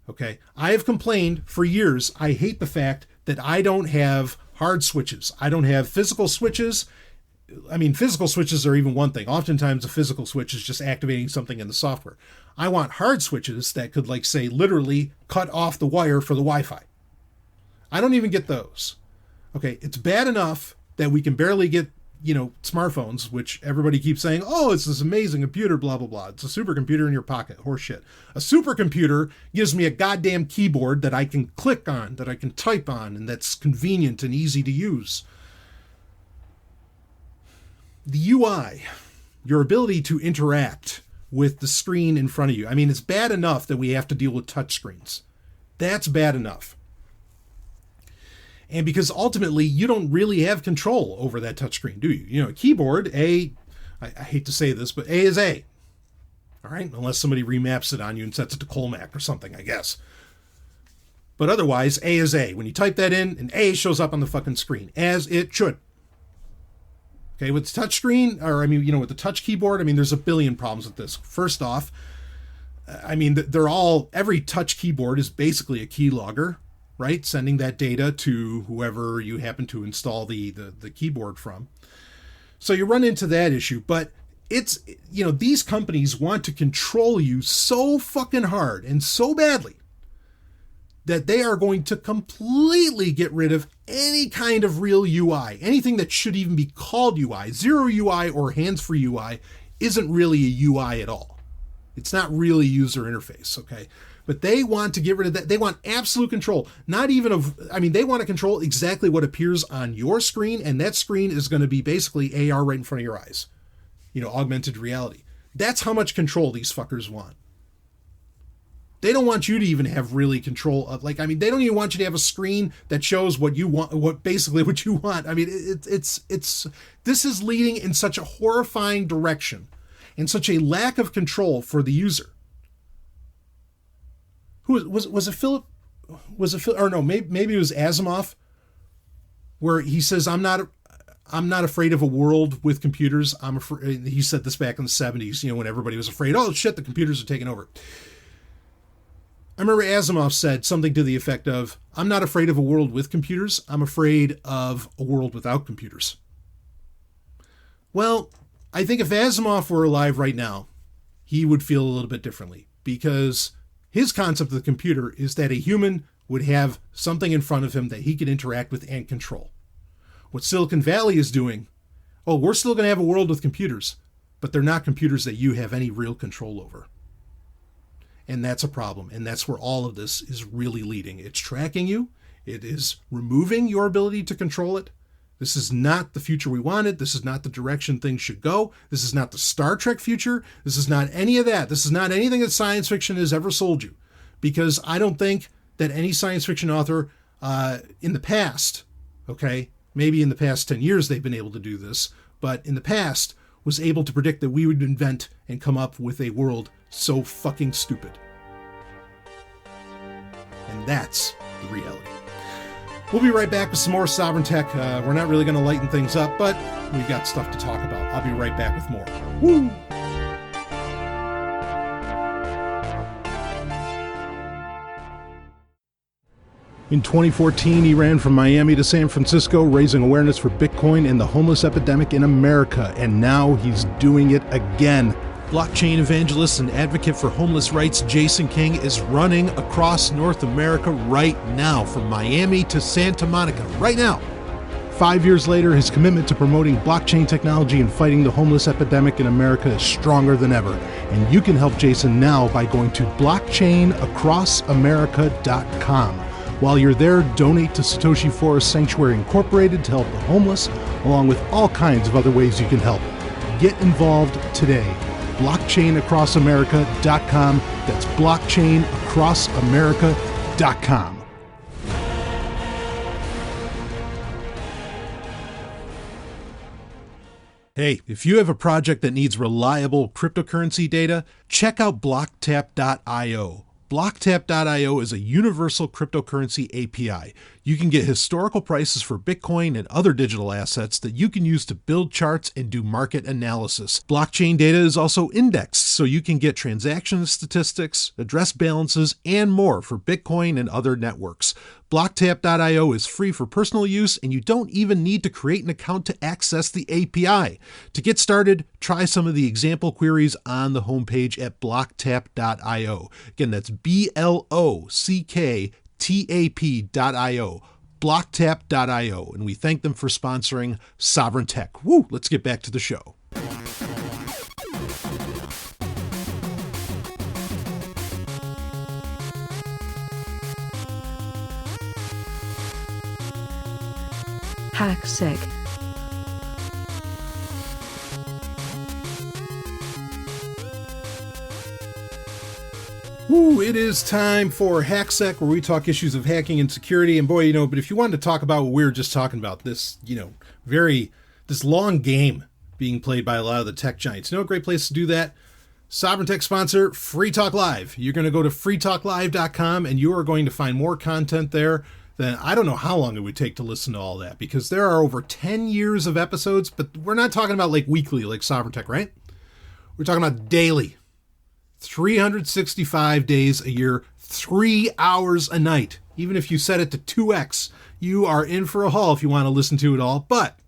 okay, I have complained for years, I hate the fact that I don't have hard switches. I don't have physical switches I mean, physical switches are even one thing. Oftentimes a physical switch is just activating something in the software. I want hard switches that could, like, say, literally cut off the wire for the Wi-Fi. I don't even get those. Okay, it's bad enough that we can barely get, smartphones, which everybody keeps saying, oh, it's this amazing computer, blah, blah, blah. It's a supercomputer in your pocket. Horseshit. A supercomputer gives me a goddamn keyboard that I can click on, that I can type on, and that's convenient and easy to use. The UI, your ability to interact with the screen in front of you. I mean, it's bad enough that we have to deal with touchscreens. That's bad enough. And because ultimately you don't really have control over that touchscreen, do you? A keyboard, I hate to say this, but A is A. All right? Unless somebody remaps it on you and sets it to Colmac or something, I guess. But otherwise, A is A. When you type that in, an A shows up on the fucking screen, as it should. Okay, with the touchscreen, or with the touch keyboard, there's a billion problems with this. First off, every touch keyboard is basically a keylogger, right? Sending that data to whoever you happen to install the keyboard from. So you run into that issue, but it's, these companies want to control you so fucking hard and so badly that they are going to completely get rid of any kind of real UI. Anything that should even be called UI. Zero UI or hands-free UI isn't really a UI at all. It's not really a user interface, okay? But they want to get rid of that. They want absolute control. Not even they want to control exactly what appears on your screen, and that screen is going to be basically AR right in front of your eyes. Augmented reality. That's how much control these fuckers want. They don't want you to even have really control of, they don't even want you to have a screen that shows what you want, what you want. This is leading in such a horrifying direction and such a lack of control for the user. Was it Philip? Or no, maybe it was Asimov, where he says, I'm not afraid of a world with computers. He said this back in the 70s, when everybody was afraid, oh shit, the computers are taking over. I remember Asimov said something to the effect of, I'm not afraid of a world with computers. I'm afraid of a world without computers. Well, I think if Asimov were alive right now, he would feel a little bit differently, because his concept of the computer is that a human would have something in front of him that he could interact with and control. What Silicon Valley is doing, we're still going to have a world with computers, but they're not computers that you have any real control over. And that's a problem. And that's where all of this is really leading. It's tracking you. It is removing your ability to control it. This is not the future we wanted. This is not the direction things should go. This is not the Star Trek future. This is not any of that. This is not anything that science fiction has ever sold you. Because I don't think that any science fiction author in the past, maybe in the past 10 years they've been able to do this, but in the past was able to predict that we would invent and come up with a world so fucking stupid. And that's the reality. We'll be right back with some more Sovryn Tech. We're not really going to lighten things up, but we've got stuff to talk about. I'll be right back with more. Woo! In 2014, he ran from Miami to San Francisco, raising awareness for Bitcoin and the homeless epidemic in America, and now he's doing it again. Blockchain evangelist and advocate for homeless rights Jason King is running across North America right now, from Miami to Santa Monica, right now. 5 years later, his commitment to promoting blockchain technology and fighting the homeless epidemic in America is stronger than ever. And you can help Jason now by going to blockchainacrossamerica.com. While you're there, donate to Satoshi Forest Sanctuary Incorporated to help the homeless, along with all kinds of other ways you can help. Get involved today. blockchainacrossamerica.com. That's blockchainacrossamerica.com. Hey, if you have a project that needs reliable cryptocurrency data, check out blocktap.io. Blocktap.io is a universal cryptocurrency API. You can get historical prices for Bitcoin and other digital assets that you can use to build charts and do market analysis. Blockchain data is also indexed, so you can get transaction statistics, address balances, and more for Bitcoin and other networks. Blocktap.io is free for personal use, and you don't even need to create an account to access the API. To get started, try some of the example queries on the homepage at blocktap.io. Again, that's blocktap.io, blocktap.io, and we thank them for sponsoring Sovryn Tech. Woo, let's get back to the show. HackSec. Ooh, it is time for HackSec, where we talk issues of hacking and security. And boy, but if you wanted to talk about what we were just talking about, this, this long game being played by a lot of the tech giants. A great place to do that? Sovryn Tech sponsor, Free Talk Live. You're going to go to freetalklive.com and you are going to find more content there. Then I don't know how long it would take to listen to all that, because there are over 10 years of episodes, but we're not talking about like weekly, like Sovryn Tech, right? We're talking about daily, 365 days a year, 3 hours a night. Even if you set it to 2x, you are in for a haul if you want to listen to it all. But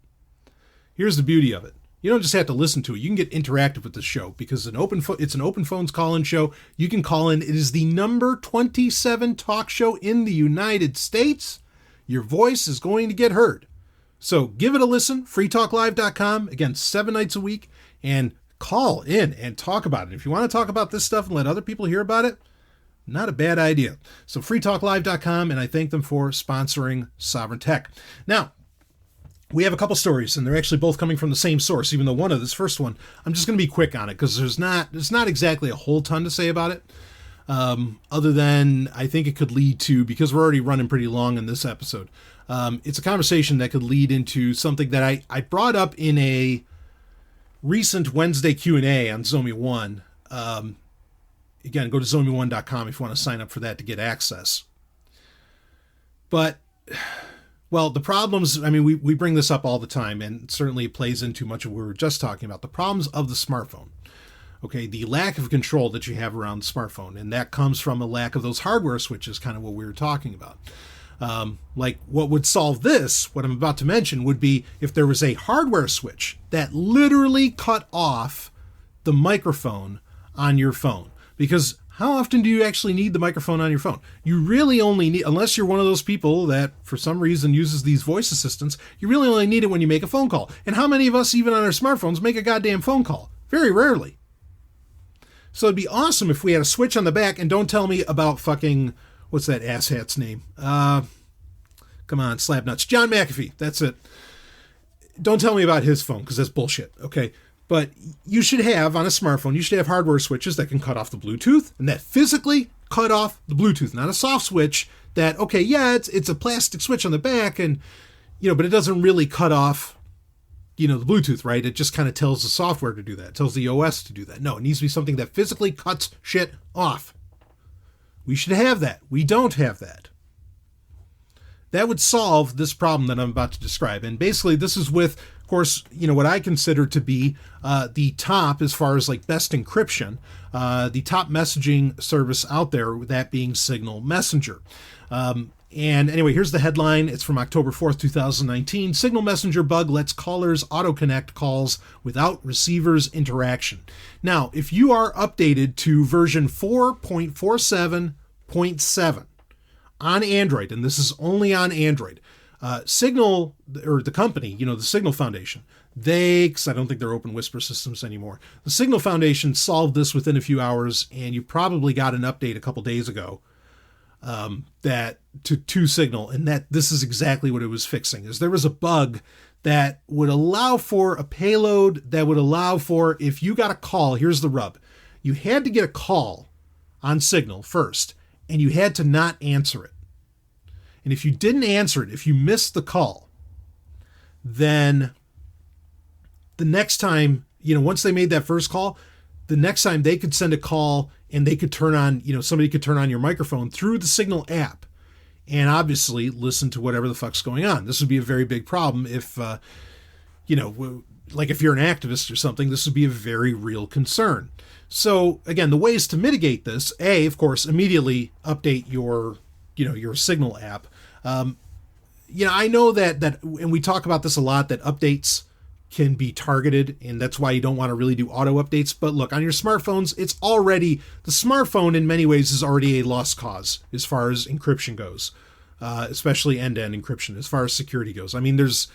here's the beauty of it. You don't just have to listen to it. You can get interactive with the show, because it's an open phones call-in show. You can call in. It is the number 27 talk show in the United States. Your voice is going to get heard. So give it a listen, freetalklive.com. Again, 7 nights a week, and call in and talk about it. If you want to talk about this stuff and let other people hear about it, not a bad idea. So freetalklive.com, and I thank them for sponsoring Sovryn Tech. Now, we have a couple stories, and they're actually both coming from the same source, even though this first one, I'm just going to be quick on it, because there's not exactly a whole ton to say about it, other than I think it could lead to, because we're already running pretty long in this episode, it's a conversation that could lead into something that I brought up in a recent Wednesday Q&A on Zomi One. Again, go to zomi1.com if you want to sign up for that to get access. But... well, the problems, we bring this up all the time, and certainly it plays into much of what we were just talking about. The problems of the smartphone. Okay, the lack of control that you have around the smartphone, and that comes from a lack of those hardware switches, kind of what we were talking about. Like what would solve this, what I'm about to mention, would be if there was a hardware switch that literally cut off the microphone on your phone. Because how often do you actually need the microphone on your phone? You really only need, unless you're one of those people that for some reason uses these voice assistants, you really only need it when you make a phone call. And how many of us, even on our smartphones, make a goddamn phone call? Very rarely. So it'd be awesome if we had a switch on the back, and don't tell me about fucking, what's that asshat's name? Come on, Slabnuts. John McAfee, that's it. Don't tell me about his phone, because that's bullshit, okay? But you should have, on a smartphone, you should have hardware switches that can cut off the Bluetooth, and that physically cut off the Bluetooth, not a soft switch that, okay, yeah, it's a plastic switch on the back, and, but it doesn't really cut off, the Bluetooth, right? It just kind of tells the software to do that. It tells the OS to do that. No, it needs to be something that physically cuts shit off. We should have that. We don't have that. That would solve this problem that I'm about to describe. And basically, this is with, of course, what I consider to be the top, as far as like best encryption, the top messaging service out there, that being Signal Messenger. And anyway, here's the headline. It's from October 4th, 2019. Signal Messenger bug lets callers auto-connect calls without receiver's interaction. Now, if you are updated to version 4.47.7 on Android, and this is only on Android, Signal, or the company, the Signal Foundation, because I don't think they're open whisper systems anymore. The Signal Foundation solved this within a few hours, and you probably got an update a couple days ago that to Signal, and that this is exactly what it was fixing. Is there was a bug that would allow for a payload that would allow for, if you got a call, here's the rub. You had to get a call on Signal first, and you had to not answer it. And if you didn't answer it, if you missed the call, then the next time, once they made that first call, the next time they could send a call and they could turn on, somebody could turn on your microphone through the Signal app. and obviously listen to whatever the fuck's going on. This would be a very big problem if, like if you're an activist or something, this would be a very real concern. So again, the ways to mitigate this, of course, immediately update your Signal app. I know that, and we talk about this a lot, that updates can be targeted, and that's why you don't want to really do auto updates. But look, on your smartphones, the smartphone in many ways is already a lost cause as far as encryption goes, especially end-to-end encryption, as far as security goes. I mean, there's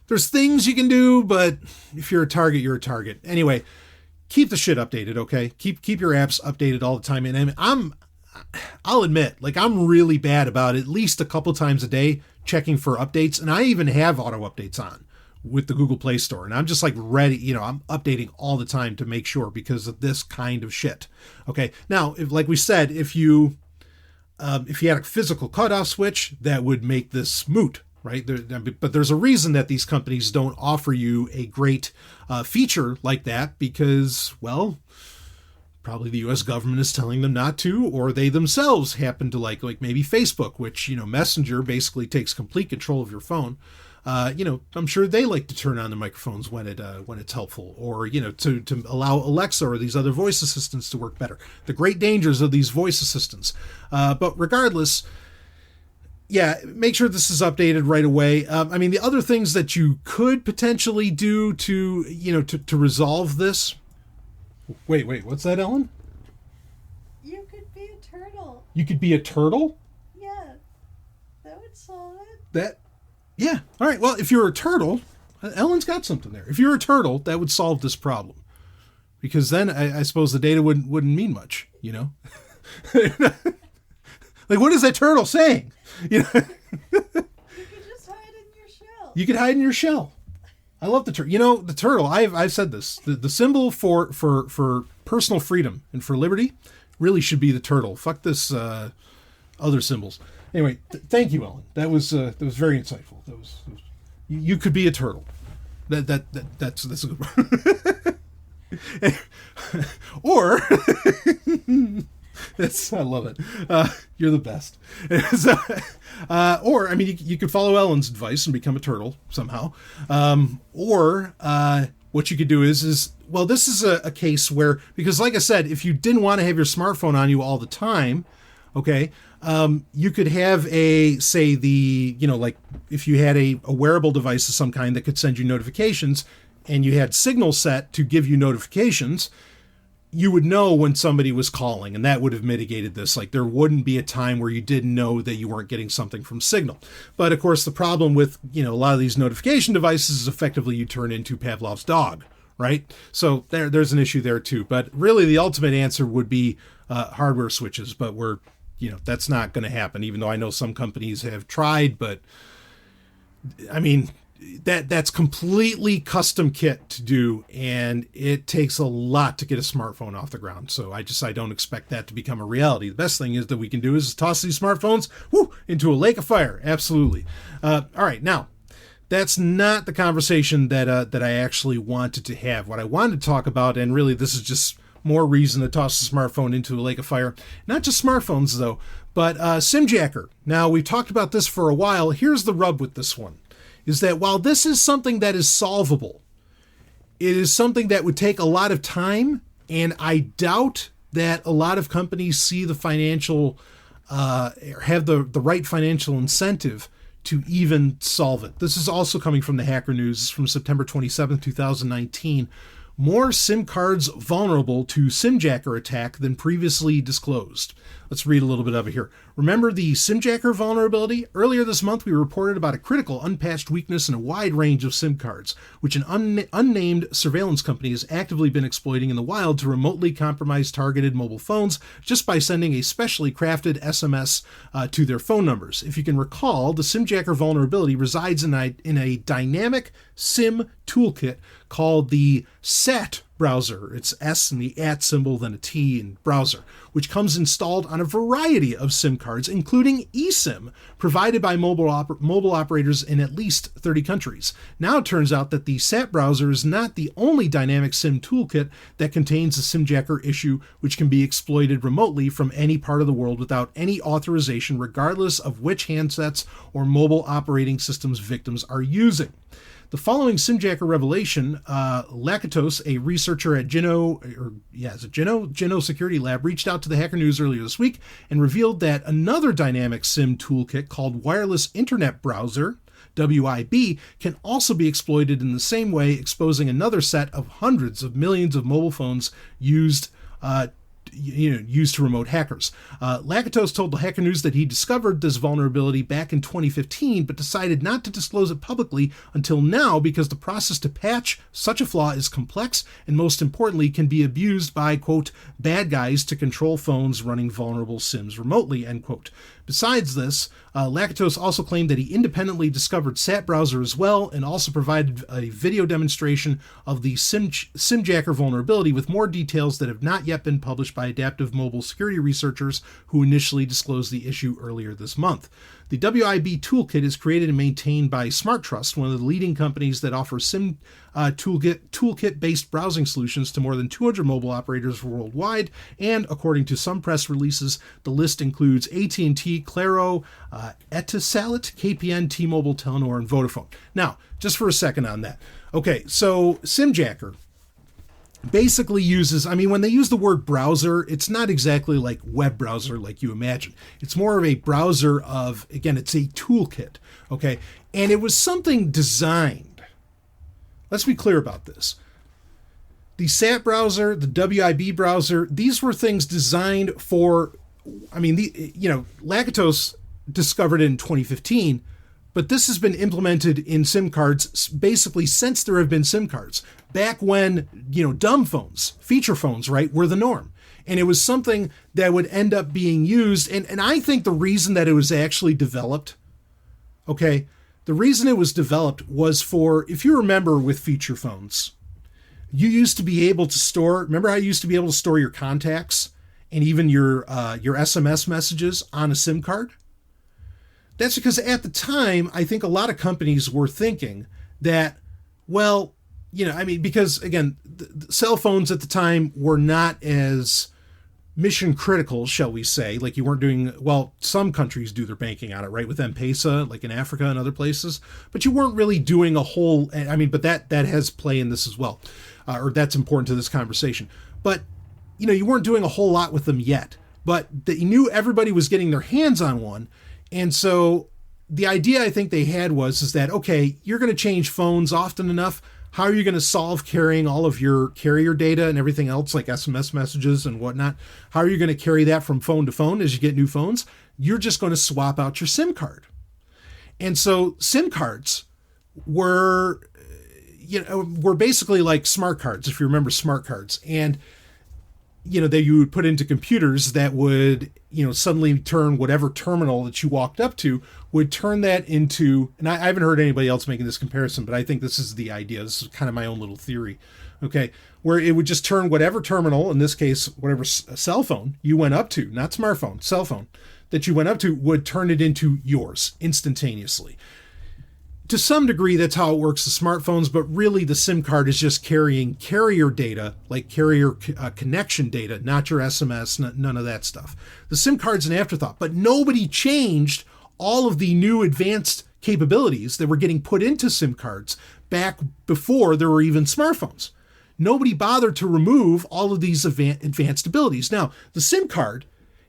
things you can do, but if you're a target, you're a target. Anyway, keep the shit updated, okay? Keep your apps updated all the time. And I'll admit, like, I'm really bad about at least a couple times a day checking for updates, and I even have auto updates on with the Google Play Store, and I'm just like ready, I'm updating all the time to make sure because of this kind of shit. Okay, now, like we said, if you had a physical cutoff switch, that would make this moot, right? But there's a reason that these companies don't offer you a great feature like that because, well, probably the U.S. government is telling them not to, or they themselves happen to like maybe Facebook, which, Messenger basically takes complete control of your phone. I'm sure they like to turn on the microphones when it's helpful, or, to allow Alexa or these other voice assistants to work better. The great dangers of these voice assistants. But regardless, make sure this is updated right away. The other things that you could potentially do to resolve this. Wait, what's that, Ellen? You could be a turtle. You could be a turtle? Yeah. That would solve it. Yeah. All right. Well, if you're a turtle, Ellen's got something there. If you're a turtle, that would solve this problem. Because then I suppose the data wouldn't mean much, Like, what is that turtle saying? You could just hide in your shell. You could hide in your shell. I love the turtle. The turtle, I've said this. The symbol for personal freedom and for liberty really should be the turtle. Fuck this other symbols. Anyway, thank you, Ellen. That was very insightful. That was you could be a turtle. That's a good one. Or I love it. You're the best. Or you could follow Ellen's advice and become a turtle somehow. Or what you could do is this is a case where, because like I said, if you didn't want to have your smartphone on you all the time, okay, you could have if you had a wearable device of some kind that could send you notifications, and you had Signal set to give you notifications, you would know when somebody was calling, and that would have mitigated this. Like, there wouldn't be a time where you didn't know that you weren't getting something from Signal. But of course, the problem with, a lot of these notification devices is effectively you turn into Pavlov's dog, right? So there's an issue there too. But really the ultimate answer would be hardware switches, but that's not going to happen, even though I know some companies have tried, but that's completely custom kit to do, and it takes a lot to get a smartphone off the ground. So I don't expect that to become a reality. The best thing is that we can do is toss these smartphones into a lake of fire. Absolutely. All right. Now, that's not the conversation that I actually wanted to have. What I wanted to talk about, and really this is just more reason to toss the smartphone into a lake of fire. Not just smartphones, though, but SimJacker. Now, we've talked about this for a while. Here's the rub with this one, is that while this is something that is solvable, it is something that would take a lot of time, and I doubt that a lot of companies see the financial, have the right financial incentive to even solve it. This is also coming from the Hacker News from September 27, 2019. More SIM cards vulnerable to SimJacker attack than previously disclosed. Let's read a little bit of it here. Remember the SimJacker vulnerability? Earlier this month, we reported about a critical unpatched weakness in a wide range of SIM cards, which an unnamed surveillance company has actively been exploiting in the wild to remotely compromise targeted mobile phones just by sending a specially crafted SMS to their phone numbers. If you can recall, the SimJacker vulnerability resides in a dynamic SIM toolkit called the SAT browser. It's S and the at symbol, then a T in browser, which comes installed on a variety of SIM cards, including eSIM, provided by mobile operators in at least 30 countries. Now it turns out that the SAT browser is not the only dynamic SIM toolkit that contains a SIMjacker issue, which can be exploited remotely from any part of the world without any authorization, regardless of which handsets or mobile operating systems victims are using. The following SIMjacker revelation, Lakatos, a researcher at Gino Security Lab, reached out to the Hacker News earlier this week and revealed that another dynamic SIM toolkit called Wireless Internet Browser, WIB, can also be exploited in the same way, exposing another set of hundreds of millions of mobile phones used to remote hackers. Lakatos told the Hacker News that he discovered this vulnerability back in 2015, but decided not to disclose it publicly until now because the process to patch such a flaw is complex and, most importantly, can be abused by, quote, bad guys to control phones running vulnerable SIMs remotely, end quote. Besides this, Lakatos also claimed that he independently discovered SAT browser as well, and also provided a video demonstration of the SIMjacker vulnerability with more details that have not yet been published by adaptive mobile security researchers who initially disclosed the issue earlier this month. The WIB toolkit is created and maintained by SmartTrust, one of the leading companies that offer SIM toolkit-based browsing solutions to more than 200 mobile operators worldwide, and according to some press releases, the list includes AT&T, Claro, Etisalat, KPN, T-Mobile, Telenor, and Vodafone. Now, just for a second on that. Okay, so SIMjacker basically uses, when they use the word browser, it's not exactly like web browser like you imagine. It's more of a browser of, again, it's a toolkit, okay? And it was something designed. Let's be clear about this. The SAT browser, the WIB browser, these were things designed for, Lakatos discovered it in 2015, but this has been implemented in SIM cards basically since there have been SIM cards. Back when, dumb phones, feature phones, right, were the norm. And it was something that would end up being used. And I think the reason that it was actually developed, okay, the reason it was developed was for, if you remember with feature phones, you used to be able to store, remember how you used to be able to store your contacts and even your SMS messages on a SIM card? That's because at the time, I think a lot of companies were thinking that, well, because again, the cell phones at the time were not as mission critical, shall we say, like you weren't doing, well, some countries do their banking on it, right? With M-Pesa, like in Africa and other places, but you weren't really doing a whole, but that has play in this as well, or that's important to this conversation. But, you weren't doing a whole lot with them yet, but you knew everybody was getting their hands on one. And so the idea I think they had is that, okay, you're going to change phones often enough. How are you going to solve carrying all of your carrier data and everything else like SMS messages and whatnot? How are you going to carry that from phone to phone as you get new phones? You're just going to swap out your SIM card. And so SIM cards were basically like smart cards, if you remember smart cards. And, that you would put into computers that would, suddenly turn whatever terminal that you walked up to would turn that into, and I haven't heard anybody else making this comparison, but I think this is the idea. This is kind of my own little theory, okay, where it would just turn whatever terminal, in this case, whatever cell phone you went up to, not smartphone, cell phone, that you went up to would turn it into yours instantaneously. To some degree, that's how it works with smartphones, but really the SIM card is just carrying carrier data, like carrier connection data, not your SMS, none of that stuff. The SIM card's an afterthought, but nobody changed all of the new advanced capabilities that were getting put into SIM cards back before there were even smartphones. Nobody bothered to remove all of these advanced abilities. Now, the SIM card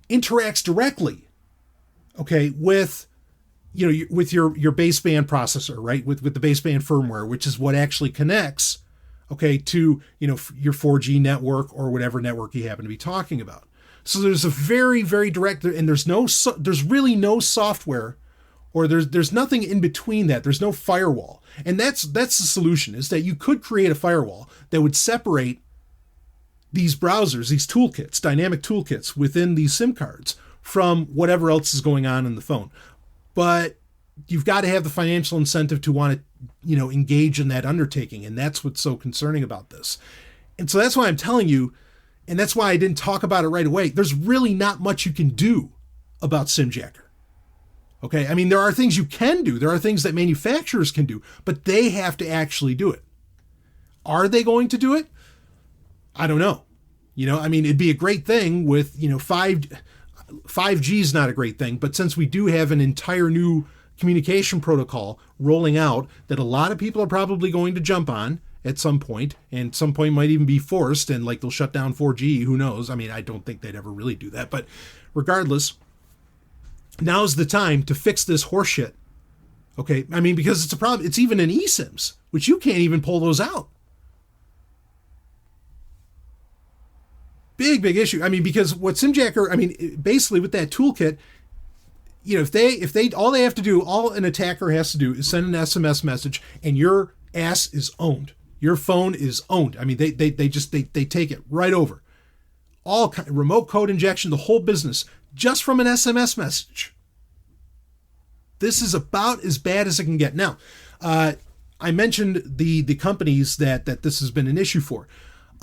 interacts directly, okay, with with your baseband processor, right? With the baseband firmware, which is what actually connects, okay, to, your 4G network or whatever network you happen to be talking about. So there's a very, very direct, and there's really no software, or there's nothing in between that. There's no firewall. And that's the solution, is that you could create a firewall that would separate these browsers, these toolkits, dynamic toolkits within these SIM cards from whatever else is going on in the phone. But you've got to have the financial incentive to want to, engage in that undertaking. And that's what's so concerning about this. And so that's why I'm telling you, and that's why I didn't talk about it right away. There's really not much you can do about SimJacker. Okay. I mean, there are things you can do. There are things that manufacturers can do, but they have to actually do it. Are they going to do it? I don't know. It'd be a great thing with, 5G is not a great thing, but since we do have an entire new communication protocol rolling out that a lot of people are probably going to jump on at some point, and some point might even be forced, and like they'll shut down 4G, who knows? I mean, I don't think they'd ever really do that, but regardless, now's the time to fix this horseshit. Okay, I mean, because it's a problem. It's even in eSIMs, which you can't even pull those out. Big issue. I mean, because what SimJacker, basically with that toolkit, if they all they have to do, all an attacker has to do is send an SMS message, and your ass is owned. Your phone is owned. I mean, they take it right over. All remote code injection, the whole business, just from an SMS message. This is about as bad as it can get. Now, I mentioned the companies that this has been an issue for.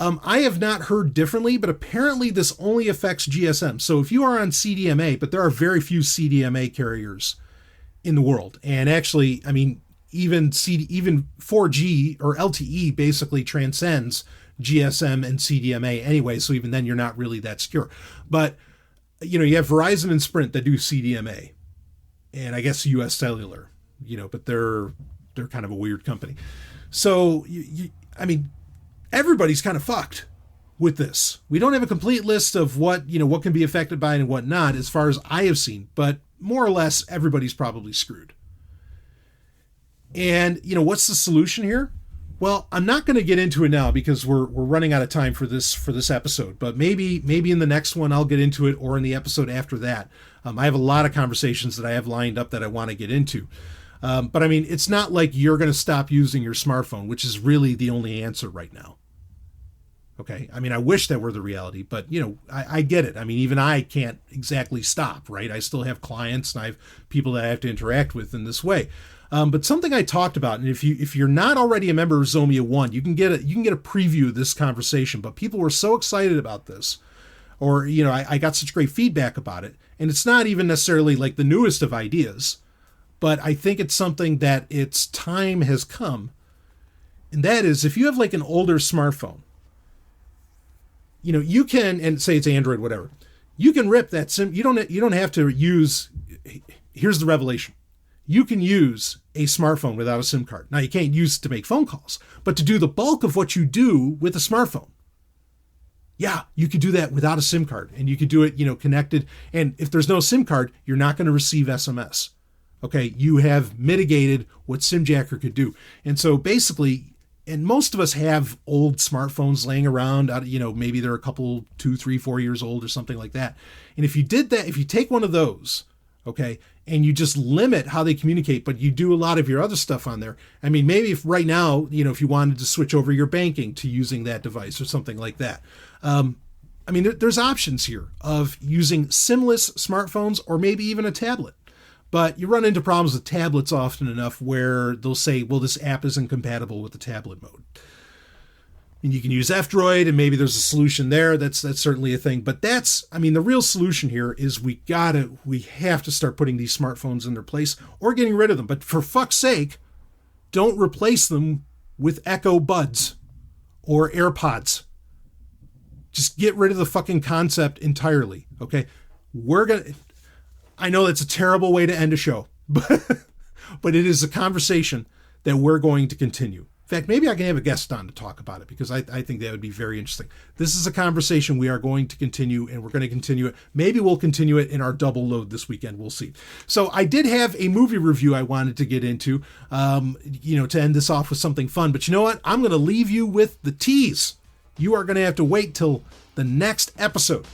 I have not heard differently, but apparently this only affects GSM. So if you are on CDMA, but there are very few CDMA carriers in the world. And actually, I mean, even 4G or LTE basically transcends GSM and CDMA anyway. So even then you're not really that secure. But, you have Verizon and Sprint that do CDMA, and I guess US Cellular, but they're kind of a weird company. So, everybody's kind of fucked with this. We don't have a complete list of what can be affected by it and what not, as far as I have seen, but more or less everybody's probably screwed. And, what's the solution here? Well, I'm not going to get into it now because we're running out of time for this episode, but maybe in the next one I'll get into it, or in the episode after that. I have a lot of conversations that I have lined up that I want to get into. But it's not like you're going to stop using your smartphone, which is really the only answer right now. Okay. I wish that were the reality, but I get it. Even I can't exactly stop, right? I still have clients and I have people that I have to interact with in this way. But something I talked about, and if you're not already a member of Zomia 1, you can get a preview of this conversation, but people were so excited about this, or, I got such great feedback about it. And it's not even necessarily like the newest of ideas, but I think it's something that its time has come. And that is, if you have like an older smartphone, you can, and say it's Android, whatever, you can rip that SIM. You don't have to use, here's the revelation. You can use a smartphone without a SIM card. Now, you can't use it to make phone calls, but to do the bulk of what you do with a smartphone, yeah, you could do that without a SIM card, and you could do it, connected. And if there's no SIM card, you're not going to receive SMS. Okay, you have mitigated what SimJacker could do. And so basically, and most of us have old smartphones laying around, maybe they're a couple, 2, 3, 4 years old or something like that. And if you did that, if you take one of those, okay, and you just limit how they communicate, but you do a lot of your other stuff on there. Maybe if right now, if you wanted to switch over your banking to using that device or something like that. There's options here of using SIM-less smartphones or maybe even a tablet. But you run into problems with tablets often enough where they'll say, well, this app isn't compatible with the tablet mode. And you can use F-Droid, and maybe there's a solution there. That's certainly a thing. But the real solution here is we have to start putting these smartphones in their place or getting rid of them. But for fuck's sake, don't replace them with Echo Buds or AirPods. Just get rid of the fucking concept entirely. Okay. I know that's a terrible way to end a show, but it is a conversation that we're going to continue. In fact, maybe I can have a guest on to talk about it, because I think that would be very interesting. This is a conversation we are going to continue, and we're going to continue it. Maybe we'll continue it in our double load this weekend. We'll see. So I did have a movie review I wanted to get into, to end this off with something fun. But you know what? I'm going to leave you with the tease. You are going to have to wait till the next episode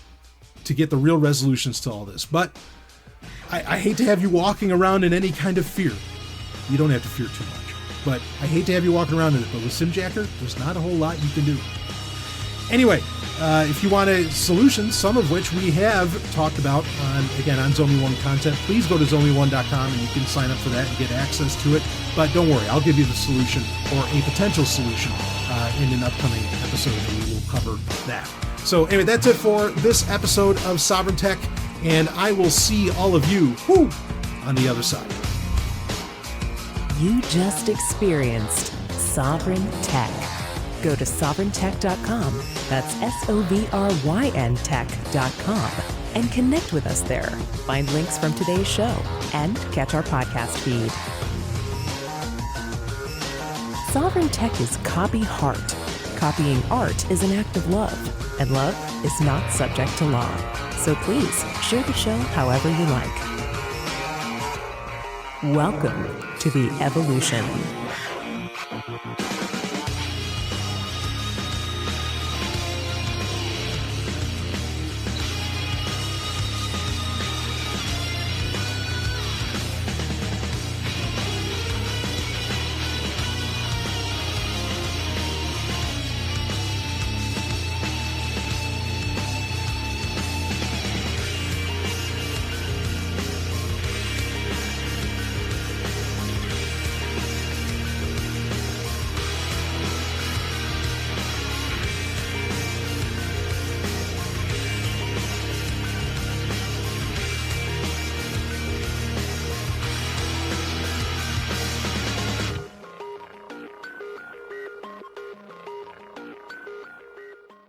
to get the real resolutions to all this. But I hate to have you walking around in any kind of fear. You don't have to fear too much. But I hate to have you walking around in it. But with SimJacker, there's not a whole lot you can do. Anyway, If you want a solution, some of which we have talked about on Zomi One content, please go to zomi1.com and you can sign up for that and get access to it. But don't worry, I'll give you the solution or a potential solution in an upcoming episode, and we will cover that. So anyway, that's it for this episode of Sovryn Tech, and I will see all of you on the other side. You just experienced Sovryn Tech. Go to sovryntech.com, that's SOVRYN tech.com, and connect with us there. Find links from today's show and catch our podcast feed. Sovryn Tech is copy heart. Copying art is an act of love, and love is not subject to law. So please share the show however you like. Welcome to the evolution.